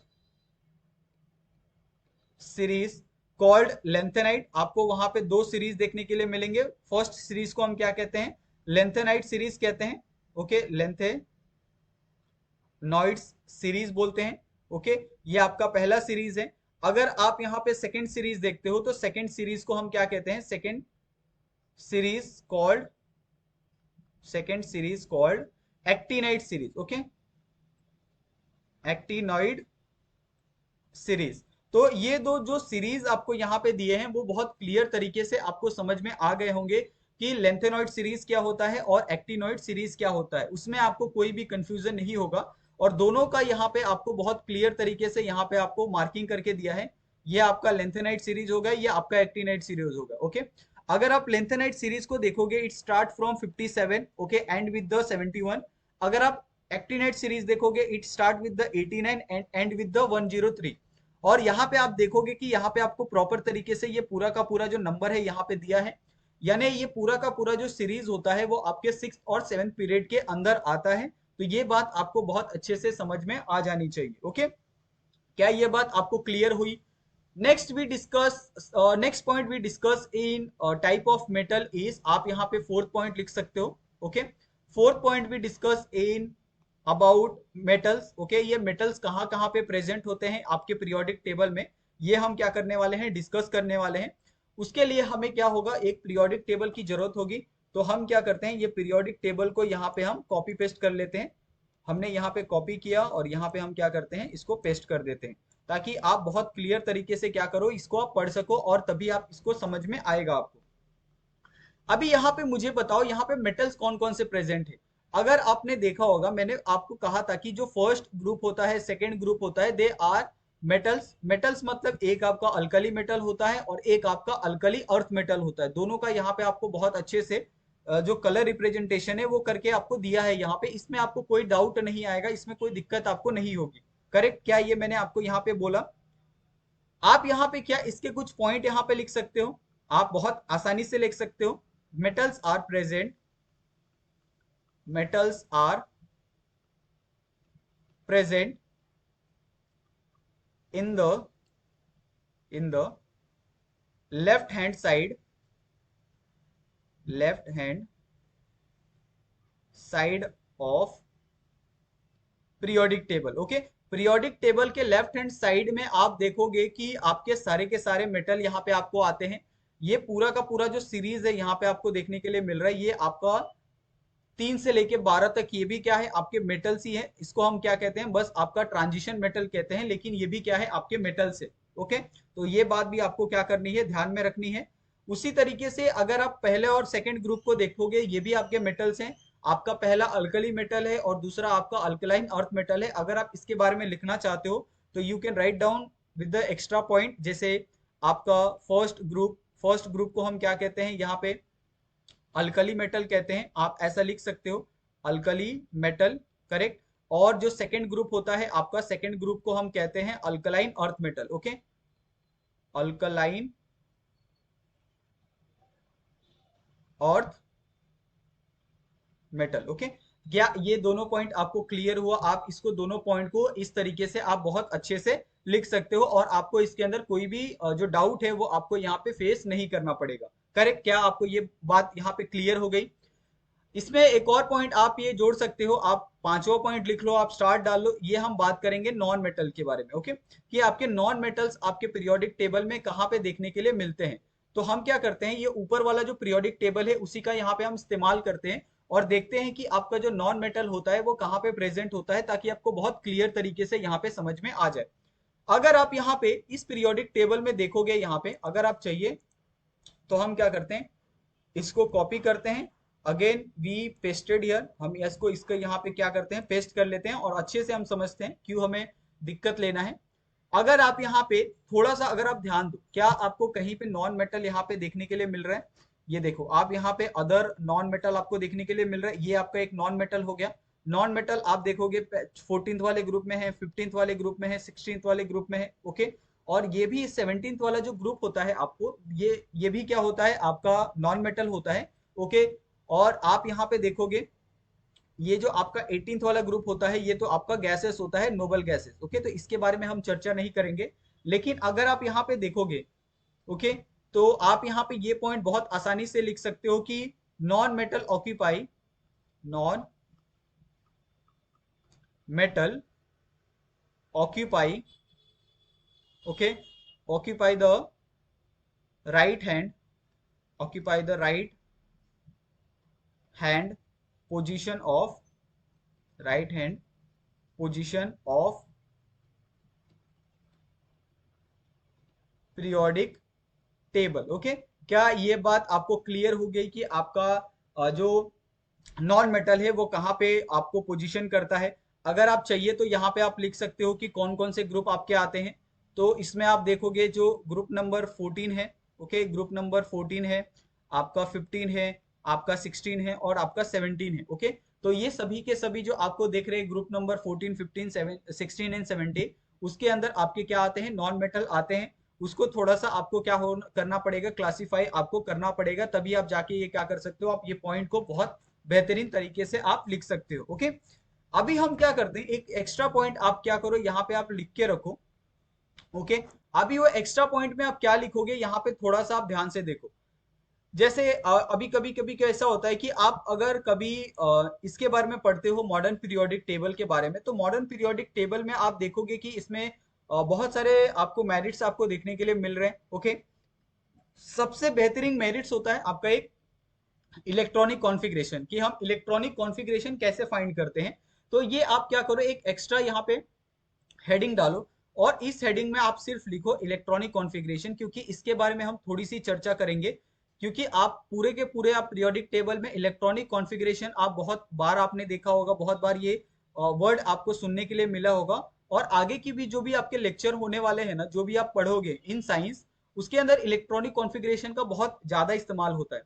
series called lanthanide. आपको वहां पे दो सीरीज देखने के लिए मिलेंगे। फर्स्ट सीरीज को हम क्या कहते हैं, लेंथेनाइट सीरीज कहते हैं। ओके, लेंथेनॉइड्स सीरीज बोलते हैं। ओके, ये आपका पहला सीरीज है। अगर आप यहाँ पे सेकंड सीरीज देखते हो तो सेकंड सीरीज को हम क्या कहते हैं, series called second series called actinide series. Okay, actinoid series. तो ये दो जो सीरीज आपको यहाँ पे दिए हैं वो बहुत क्लियर तरीके से आपको समझ में आ गए होंगे कि लेंथेनॉइड सीरीज क्या होता है और एक्टिनॉइड सीरीज क्या होता है। उसमें आपको कोई भी कंफ्यूजन नहीं होगा, और दोनों का यहाँ पे आपको बहुत क्लियर तरीके से यहाँ पे आपको मार्किंग करके दिया है। ये आपका लेंथेनाइड सीरीज होगा, ये आपका एक्टिनाइड सीरीज होगा। ओके, अगर आप लेंथेनाइड सीरीज को देखोगे, it start from 57, okay, and with the 71। अगर आप एक्टिनाइड सीरीज देखोगे, it start with the 89 and and with the 103। और यहाँ पे आप देखोगे कि यहाँ पे आपको प्रॉपर तरीके से ये पूरा का पूरा जो नंबर है यहाँ पे दिया है, यानी ये पूरा का पूरा जो सीरीज होता है वो आपके 6th और 7th पीरियड के अंदर आता है। तो ये बात आपको बहुत अच्छे से समझ में आ जानी चाहिए। ओके, क्या ये बात आपको क्लियर हुई? Next point we discuss in type of metal is, आप यहाँ पे फोर्थ पॉइंट लिख सकते हो। Okay, fourth point we discuss in about metals. Okay, ये मेटल्स कहाँ कहाँ पे प्रेजेंट होते हैं आपके पीरियोडिक टेबल में, ये हम क्या करने वाले हैं, डिस्कस करने वाले हैं। उसके लिए हमें क्या होगा, एक पीरियोडिक टेबल की जरूरत होगी। तो हम क्या करते हैं, ये पीरियोडिक टेबल को यहाँ पे हम कॉपी पेस्ट कर लेते हैं। हमने यहाँ पे कॉपी किया और यहाँ पे हम क्या करते हैं, इसको पेस्ट कर देते हैं, ताकि आप बहुत क्लियर तरीके से क्या करो, इसको आप पढ़ सको, और तभी आप इसको समझ में आएगा आपको। अभी यहाँ पे मुझे बताओ, यहाँ पे मेटल्स कौन कौन से प्रेजेंट है। अगर आपने देखा होगा, मैंने आपको कहा था कि जो फर्स्ट ग्रुप होता है, सेकेंड ग्रुप होता है, दे आर मेटल्स। मेटल्स मतलब एक आपका अल्कली मेटल होता है और एक आपका अल्कली अर्थ मेटल होता है। दोनों का यहाँ पे आपको बहुत अच्छे से जो कलर रिप्रेजेंटेशन है वो करके आपको दिया है यहाँ पे। इसमें आपको कोई डाउट नहीं आएगा, इसमें कोई दिक्कत आपको नहीं होगी। करेक्ट? क्या ये मैंने आपको यहाँ पे बोला? आप यहाँ पे क्या इसके कुछ पॉइंट यहाँ पे लिख सकते हो, आप बहुत आसानी से लिख सकते हो। Metals are present, metals are present in the left hand side of periodic table। Okay, periodic table के लेफ्ट हैंड साइड में आप देखोगे कि आपके सारे के सारे मेटल यहाँ पे आपको आते हैं। ये पूरा का पूरा जो सीरीज है यहाँ पे आपको देखने के लिए मिल रहा है, ये आपका 3 से लेके 12 तक, ये भी क्या है, आपके मेटल्स ही है। इसको हम क्या कहते हैं, बस आपका ट्रांजिशन मेटल कहते हैं, लेकिन ये भी क्या है, आपके मेटल्स है। ओके, तो ये बात भी आपको क्या करनी है, ध्यान में रखनी है। उसी तरीके से अगर आप पहले और सेकंड ग्रुप को देखोगे, ये भी आपके मेटल्स हैं। आपका पहला अल्कली मेटल है और दूसरा आपका अल्कलाइन अर्थ मेटल है। अगर आप इसके बारे में लिखना चाहते हो तो you can write down with the extra point. जैसे आपका फर्स्ट ग्रुप को हम क्या कहते हैं यहाँ पे, अल्कली मेटल कहते हैं, आप ऐसा लिख सकते हो, अल्कली मेटल, करेक्ट। और जो सेकंड ग्रुप होता है आपका, सेकंड ग्रुप को हम कहते हैं alkaline earth metal, okay, alkaline earth metal, okay. क्या ये दोनों पॉइंट आपको क्लियर हुआ? आप इसको दोनों पॉइंट को इस तरीके से आप बहुत अच्छे से लिख सकते हो और आपको इसके अंदर कोई भी जो डाउट है वो आपको यहाँ पे फेस नहीं करना पड़ेगा, करेक्ट। क्या आपको ये बात यहाँ पे क्लियर हो गई? इसमें एक और पॉइंट आप ये जोड़ सकते हो, आप पांचवा पॉइंट लिख लो, आप स्टार्ट डाल लो, ये हम बात करेंगे नॉन मेटल के बारे में, ओके, कि आपके नॉन मेटल्स आपके पीरियोडिक टेबल में कहाँ पे देखने के लिए मिलते हैं। तो हम क्या करते हैं, ये ऊपर वाला जो पीरियोडिक टेबल है उसी का यहाँ पे हम इस्तेमाल करते हैं और देखते हैं कि आपका जो नॉन मेटल होता है वो कहाँ पे प्रेजेंट होता है, ताकि आपको बहुत क्लियर तरीके से यहाँ पे समझ में आ जाए। अगर आप यहाँ पे इस पीरियोडिक टेबल में देखोगे, यहाँ पे अगर आप चाहिए तो हम क्या करते हैं, इसको कॉपी करते हैं, अगेन वी पेस्टेड हियर, हम इसको इसका यहाँ पे क्या करते हैं, पेस्ट कर लेते हैं और अच्छे से हम समझते हैं क्यों हमें दिक्कत लेना है। अगर आप यहाँ पे थोड़ा सा अगर आप ध्यान दो, क्या आपको कहीं पे नॉन मेटल यहाँ पे देखने के लिए मिल रहा है? ये देखो, आप यहाँ पे अदर नॉन मेटल आपको देखने के लिए मिल रहा है, ये आपका एक नॉन मेटल हो गया। नॉन मेटल आप देखोगे 14th वाले ग्रुप में है, 15th वाले ग्रुप में है, 16th वाले ग्रुप में है, ओके। और ये भी 17th वाला जो ग्रुप होता है आपको, ये भी क्या होता है, आपका नॉन मेटल होता है, ओके। और आप यहाँ पे देखोगे, ये जो आपका 18th वाला ग्रुप होता है ये तो आपका गैसेस होता है, नोबल गैसेस, ओके। तो इसके बारे में हम चर्चा नहीं करेंगे। लेकिन अगर आप यहाँ पे देखोगे, ओके, तो आप यहाँ पे ये पॉइंट बहुत आसानी से लिख सकते हो कि non metal occupy, non metal occupy, okay, occupy the right hand, occupy the right hand position of, right hand position of periodic table, okay. क्या ये बात आपको क्लियर हो गई कि आपका जो नॉन मेटल है वो कहाँ पे आपको पोजीशन करता है? अगर आप चाहिए तो यहाँ पे आप लिख सकते हो कि कौन कौन से ग्रुप आपके आते हैं। तो इसमें आप देखोगे जो ग्रुप नंबर 14 है, ओके, ग्रुप नंबर 14 है, आपका 15 है, आपका 16 है और आपका 17 है, ओके। तो ये सभी के सभी जो आपको देख रहे हैं ग्रुप नंबर 14, 15, 16 एंड 17, उसके अंदर आपके क्या आते हैं, नॉन मेटल आते हैं। उसको थोड़ा सा आपको क्या हो करना पड़ेगा, क्लासीफाई आपको करना पड़ेगा, तभी आप जाके ये क्या कर सकते हो, आप ये पॉइंट को बहुत बेहतरीन तरीके से आप लिख सकते हो, ओके। अभी हम क्या करते हैं, एक एक्स्ट्रा पॉइंट आप क्या करो, यहाँ पे आप लिख के रखो, ओके। अभी वो एक्स्ट्रा पॉइंट में आप क्या लिखोगे, यहाँ पे थोड़ा सा आप ध्यान से देखो। जैसे अभी कभी कभी कैसा होता है कि आप अगर कभी इसके बारे में पढ़ते हो, मॉडर्न पीरियोडिक टेबल के बारे में, तो मॉडर्न पीरियोडिक टेबल में आप देखोगे कि इसमें बहुत सारे आपको मेरिट्स आपको देखने के लिए मिल रहे हैं, ओके। सबसे बेहतरीन मेरिट्स होता है आपका एक इलेक्ट्रॉनिक कॉन्फ़िगरेशन, कि हम इलेक्ट्रॉनिक कॉन्फ़िगरेशन कैसे फाइंड करते हैं। तो ये आप क्या करो, एक एक्स्ट्रा यहाँ पे हेडिंग डालो और इस हेडिंग में आप सिर्फ लिखो इलेक्ट्रॉनिक कॉन्फ़िगरेशन, क्योंकि इसके बारे में हम थोड़ी सी चर्चा करेंगे। क्योंकि आप पूरे के पूरे आप पीरियोडिक टेबल में इलेक्ट्रॉनिक कॉन्फ़िगरेशन आप बहुत बार आपने देखा होगा, बहुत बार ये वर्ड आपको सुनने के लिए मिला होगा। और आगे की भी जो भी आपके लेक्चर होने वाले हैं ना, जो भी आप पढ़ोगे इन साइंस, उसके अंदर इलेक्ट्रॉनिक कॉन्फ़िगरेशन का बहुत ज्यादा इस्तेमाल होता है।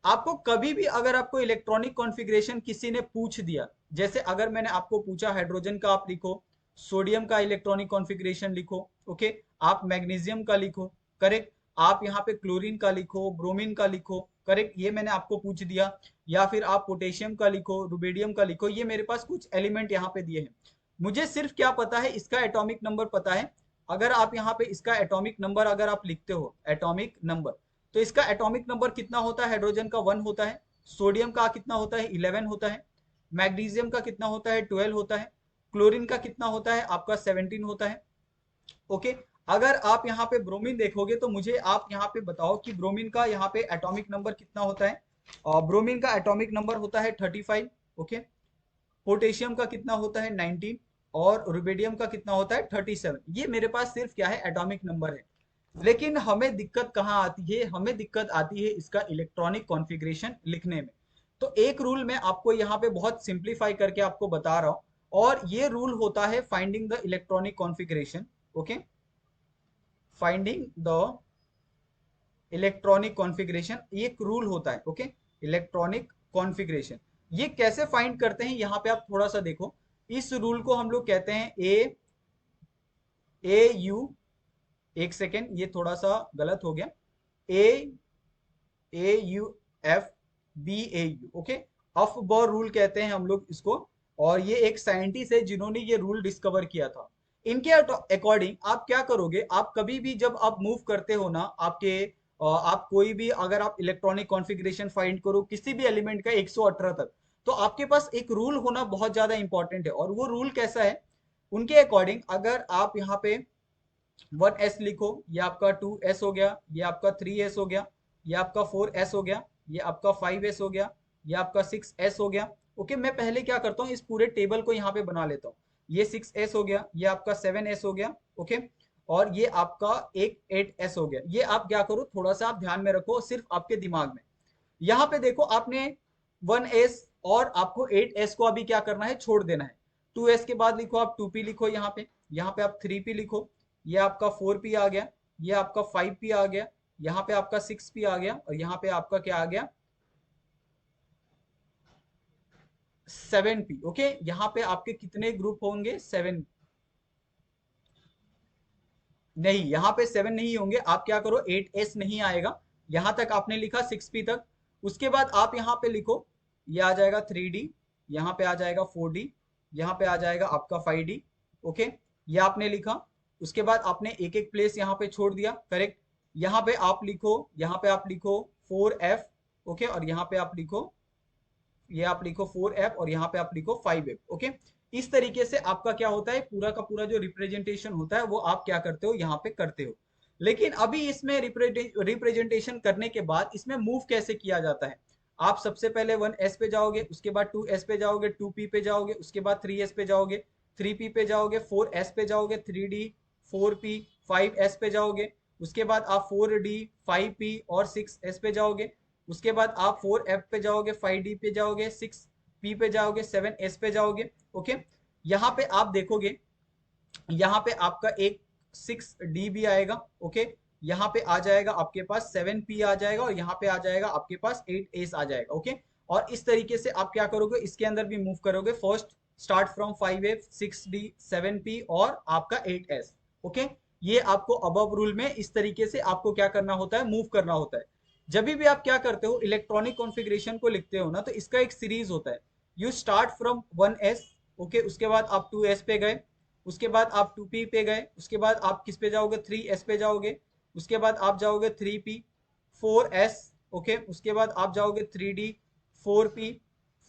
आपको कभी भी अगर आपको इलेक्ट्रॉनिक कॉन्फ़िगरेशन किसी ने पूछ दिया, जैसे अगर मैंने आपको पूछा हाइड्रोजन का आप लिखो, सोडियम का इलेक्ट्रॉनिक कॉन्फ़िगरेशन लिखो, ओके, आप मैग्नीशियम का लिखो, करेक्ट, आप यहाँ पे क्लोरीन का लिखो, ब्रोमीन का लिखो, करेक्ट, ये मैंने आपको पूछ दिया। या फिर आप पोटेशियम का लिखो, रुबिडियम का लिखो, ये मेरे पास कुछ एलिमेंट यहाँ पे दिए हैं। मुझे सिर्फ क्या पता है, इसका एटॉमिक नंबर पता है। अगर आप यहाँ पे इसका एटॉमिक नंबर अगर आप लिखते हो, एटॉमिक नंबर, तो इसका एटॉमिक नंबर कितना होता है, हाइड्रोजन का 1 होता है, सोडियम का कितना होता है, 11 होता है, मैग्नीशियम का कितना होता है, 12 होता है, क्लोरीन का कितना होता है, आपका 17 होता है, ओके। अगर आप यहाँ पे ब्रोमीन देखोगे तो मुझे आप यहाँ पे बताओ कि ब्रोमीन का यहाँ पे एटॉमिक नंबर कितना होता है। और ब्रोमीन का एटॉमिक नंबर होता है 35, ओके। पोटेशियम का कितना होता है, 19। और रुबिडियम का कितना होता है, 37। ये मेरे पास सिर्फ क्या है, एटॉमिक नंबर है। लेकिन हमें दिक्कत कहाँ आती है, हमें दिक्कत आती है इसका इलेक्ट्रॉनिक कॉन्फ़िगरेशन लिखने में। तो एक रूल मैं आपको यहाँ पे बहुत सिंप्लीफाई करके आपको बता रहा हूँ, और ये रूल होता है finding the electronic configuration, okay, finding the electronic configuration एक रूल होता है, ओके। Electronic configuration. ये कैसे फाइंड करते हैं, यहाँ पे आप थोड़ा सा देखो। इस रूल को हम लोग कहते हैं ए यू, एक सेकेंड ये थोड़ा सा गलत हो गया, AUFBAU, ओके, अफबॉर रूल कहते हैं हम लोग इसको। और ये एक साइंटिस्ट है जिन्होंने ये रूल डिस्कवर किया था। इनके अकॉर्डिंग आप क्या करोगे, आप कभी भी जब आप मूव करते हो ना आप कोई भी, अगर आप इलेक्ट्रॉनिक कॉन्फ़िगरेशन फाइंड करो किसी भी एलिमेंट का 118 तक, तो आपके पास एक रूल होना बहुत ज्यादा इंपॉर्टेंट है। और वो रूल कैसा है, उनके अकॉर्डिंग अगर आप यहाँ पे 1s लिखो, ये आपका 2s हो गया, ये आपका 3s हो गया, ये आपका 4s हो गया, ये आपका 5s हो गया, ये आपका 6s हो गया। ओके, मैं पहले क्या करता हूँ, इस पूरे टेबल को यहाँ पे बना लेता हूँ। ये 6s हो गया, ये आपका 7s हो गया, ओके, और ये आपका एक 8s हो गया। ये आप क्या करो, थोड़ा सा आप ध्यान में रखो सिर्फ आपके दिमाग में। यहाँ पे देखो, आपने 1s और आपको 8s को अभी क्या करना है, छोड़ देना है। 2s के बाद लिखो आप 2p लिखो, यहाँ पे आप 3p लिखो, ये आपका 4p आ गया, ये आपका 5p आ गया, यहाँ पे आपका 6p आ गया, और यहाँ पे आपका क्या आ गया, 7p। ओके, यहाँ पे आपके कितने ग्रुप होंगे, 7। नहीं, यहाँ पे 7 नहीं होंगे, आप क्या करो, 8s नहीं आएगा, यहाँ तक आपने लिखा 6p तक। उसके बाद आप यहाँ पे लिखो, ये आ जाएगा 3d, यहाँ पे आ जाएगा 4d, यहाँ पे आ जाएगा आपका 5d। ओके, ये आपने लिखा। उसके बाद आपने एक एक प्लेस यहाँ पे छोड़ दिया, करेक्ट। यहाँ पे आप लिखो, यहाँ पे आप लिखो 4f, ओके, और यहाँ पे आप लिखो, ये आप लिखो 4f, और यहाँ पे आप लिखो 5f। ओके, इस तरीके से आपका क्या होता है, पूरा का पूरा जो रिप्रेजेंटेशन होता है वो आप क्या करते हो, यहाँ पे करते हो। लेकिन अभी इसमें रिप्रेजेंटेशन करने के बाद इसमें मूव कैसे किया जाता है, आप सबसे पहले 1s पे जाओगे, उसके बाद 2s पे जाओगे, 2p पे जाओगे, उसके बाद 3s पे जाओगे, 3p पे जाओगे, 4s पे जाओगे, 3d, 4p, 5s पे जाओगे, उसके बाद आप 4d, 5p और 6s पे जाओगे, उसके बाद आप 4f पे जाओगे, 5d पे जाओगे, 6p पे जाओगे, 7s पे जाओगे। ओके, यहाँ पे आप देखोगे, यहाँ पे आपका एक 6d भी आएगा, ओके, यहाँ पे आ जाएगा आपके पास 7p आ जाएगा, और यहाँ पे आ जाएगा आपके पास 8s आ जाएगा। ओके, और इस तरीके से आप क्या करोगे, इसके अंदर भी मूव करोगे, first start from 5f, 6d, 7p और आपका 8s। ओके, ये आपको अबव रूल में इस तरीके से आपको क्या करना होता है, मूव करना होता है। जब भी आप क्या करते हो, इलेक्ट्रॉनिक कॉन्फ़िगरेशन को लिखते हो ना, तो इसका एक सीरीज होता है। You start from 1s, okay, उसके बाद आप 2s पे गए, उसके बाद आप 2p पे गए, उसके बाद आप किस पे जाओगे, 3s पे जाओगे, उसके बाद आप जाओगे 3p, 4s, ओके, उसके बाद आप जाओगे 3d, 4p,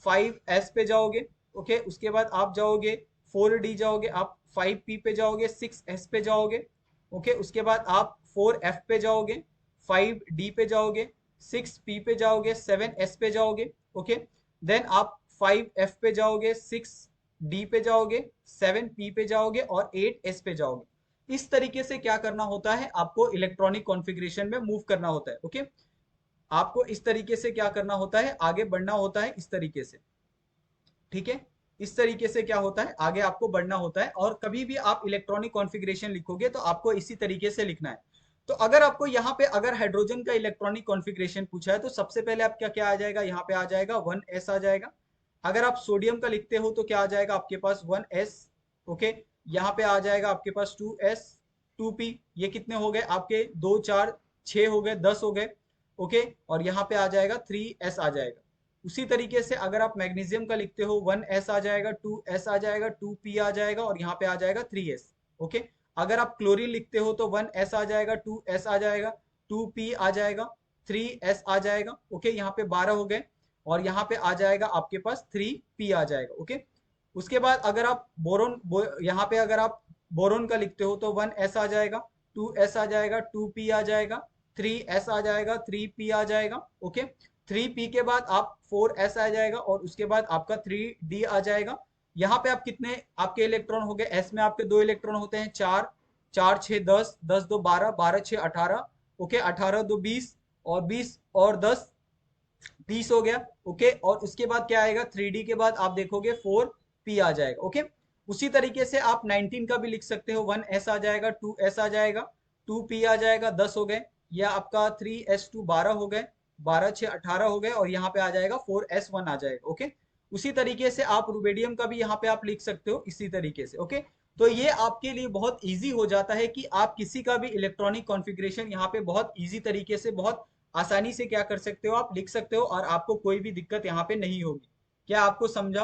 5s पे जाओगे, ओके, उसके बाद आप जाओगे 4d, जाओगे आप 5p पे जाओगे, 6s पे जाओगे, ओके, उसके बाद आप 4f पे जाओगे, 5d पे जाओगे, 6p पे जाओगे, 7s पे जाओगे, ओके, देन आप 5f पे जाओगे, 6d पे जाओगे, 7p पे जाओगे और 8s पे जाओगे। इस तरीके से क्या करना होता है, आपको इलेक्ट्रॉनिक कॉन्फ़िगरेशन में मूव करना होता है। ओके, आपको इस तरीके से क्या करना होता है, आगे बढ़ना होता है इस तरीके से। ठीक है, इस तरीके से क्या होता है, आगे आपको बढ़ना होता है। और कभी भी आप इलेक्ट्रॉनिक कॉन्फ़िगरेशन लिखोगे तो आपको इसी तरीके से लिखना है। तो अगर आपको यहाँ पे अगर हाइड्रोजन का इलेक्ट्रॉनिक कॉन्फ़िगरेशन पूछा है, तो सबसे पहले आप क्या क्या आ जाएगा, यहाँ पे आ जाएगा 1s आ जाएगा। अगर आप सोडियम का लिखते हो तो क्या आ जाएगा आपके पास, 1s, ओके, यहाँ पे आ जाएगा आपके पास 2s, 2p, ये कितने हो गए आपके, 2 4 6 हो गए, 10 हो गए, ओके, और यहाँ पे आ जाएगा 3s आ जाएगा। उसी तरीके से अगर आप मैग्नीशियम का लिखते हो, 1s आ जाएगा, 2s आ जाएगा, 2p आ जाएगा, और यहाँ पे आ जाएगा 3s। ओके, अगर आप क्लोरीन लिखते हो तो 1s आ जाएगा, 2s आ जाएगा, 2p आ जाएगा, 3s आ जाएगा, ओके, यहाँ पे 12 हो गए, और यहाँ पे आ जाएगा आपके पास 3p आ जाएगा। ओके, उसके बाद अगर आप यहाँ पे अगर आप बोरोन का लिखते हो तो 1s आ जाएगा, 2s आ जाएगा, 2p आ जाएगा, 3s आ जाएगा, 3p आ जाएगा। ओके, 3p के बाद आप 4s आ जाएगा, और उसके बाद आपका 3d आ जाएगा। यहाँ पे आप कितने आपके इलेक्ट्रॉन हो गए, s में आपके 2 इलेक्ट्रॉन होते हैं, 4 4 6 10, 10 2 12, 12 6 18, ओके, 18 2 20, और 20 और 10 30 हो गया। ओके, और उसके बाद क्या आएगा, 3d के बाद आप देखोगे 4p आ जाएगा। ओके, उसी तरीके से आप 19 का भी लिख सकते हो, 1s आ जाएगा, 2s आ जाएगा, 2p आ जाएगा, 10 हो गए, या आपका 3s2 12 हो गए, 12 6 18 हो गए और यहाँ पे आ जाएगा 4s1 आ जाएगा। ओके, उसी तरीके से आप रुबेडियम का भी यहाँ पे आप लिख सकते हो इसी तरीके से। ओके, तो ये आपके लिए बहुत इजी हो जाता है कि आप किसी का भी इलेक्ट्रॉनिक कॉन्फ़िगरेशन यहाँ पे बहुत इजी तरीके से, बहुत आसानी से क्या कर सकते हो, आप लिख सकते हो और आपको कोई भी दिक्कत यहाँ पे नहीं होगी। क्या आपको समझा?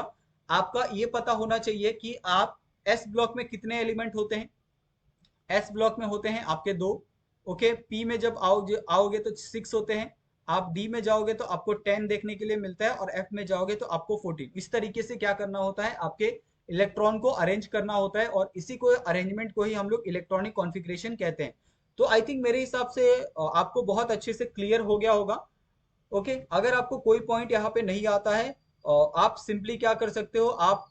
आपका ये पता होना चाहिए कि आप एस ब्लॉक में कितने एलिमेंट होते हैं। एस ब्लॉक में होते हैं आपके दो। ओके, पी में जब आओगे आओगे तो 6 होते हैं। आप डी में जाओगे तो आपको 10 देखने के लिए मिलता है और एफ में जाओगे तो आपको 14। इस तरीके से क्या करना होता है, आपके इलेक्ट्रॉन को अरेंज करना होता है और इसी को अरेंजमेंट को ही हम लोग इलेक्ट्रॉनिक कॉन्फ़िगरेशन कहते हैं। तो आई थिंक मेरे हिसाब से आपको बहुत अच्छे से क्लियर हो गया होगा। ओके, अगर आपको कोई पॉइंट यहाँ पे नहीं आता है, आप सिंपली क्या कर सकते हो, आप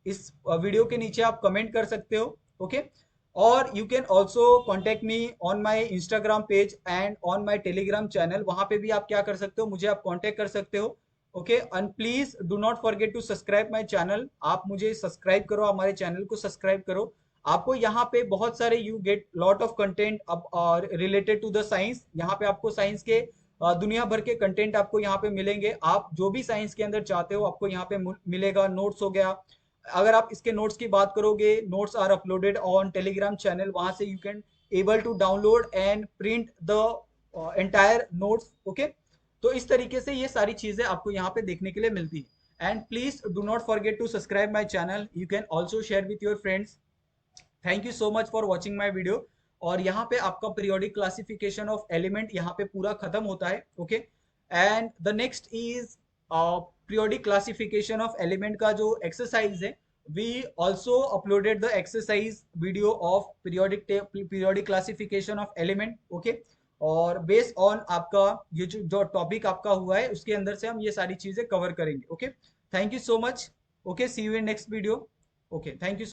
इस वीडियो के नीचे आप कमेंट कर सकते हो। ओके, और you can also contact me on my Instagram page and on my Telegram channel. वहां पे भी आप क्या कर सकते हो, मुझे आप कॉन्टेक्ट कर सकते हो। Okay, and please do not forget to subscribe my channel. आप मुझे सब्सक्राइब करो, हमारे चैनल को सब्सक्राइब करो। आपको यहाँ पे बहुत सारे you get lot of content अब रिलेटेड टू द साइंस। यहाँ पे आपको साइंस के दुनिया भर के कंटेंट आपको यहाँ पे मिलेंगे। आप जो भी साइंस के अंदर चाहते हो आपको यहाँ पे मिलेगा। नोट्स हो गया, अगर आप इसके नोट्स की बात करोगे, notes are uploaded on Telegram channel. वहां से you can able to download and print the entire notes. Okay, तो इस तरीके से ये सारी चीजें आपको यहाँ पे देखने के लिए मिलती है। And please do not forget to subscribe my channel. You can also share with your friends. Thank you so much for watching my video. और यहाँ पे आपका पीरियोडिक क्लासिफिकेशन ऑफ एलिमेंट यहाँ पे पूरा खत्म होता है। Okay, and the next is periodic classification of element का जो एक्सरसाइज है, we also uploaded the exercise video of periodic classification of element. Okay, और बेस्ड ऑन आपका ये जो टॉपिक आपका हुआ है उसके अंदर से हम ये सारी चीजें कवर करेंगे। Okay, thank you so much. Okay, see you in next video. Okay, thank you.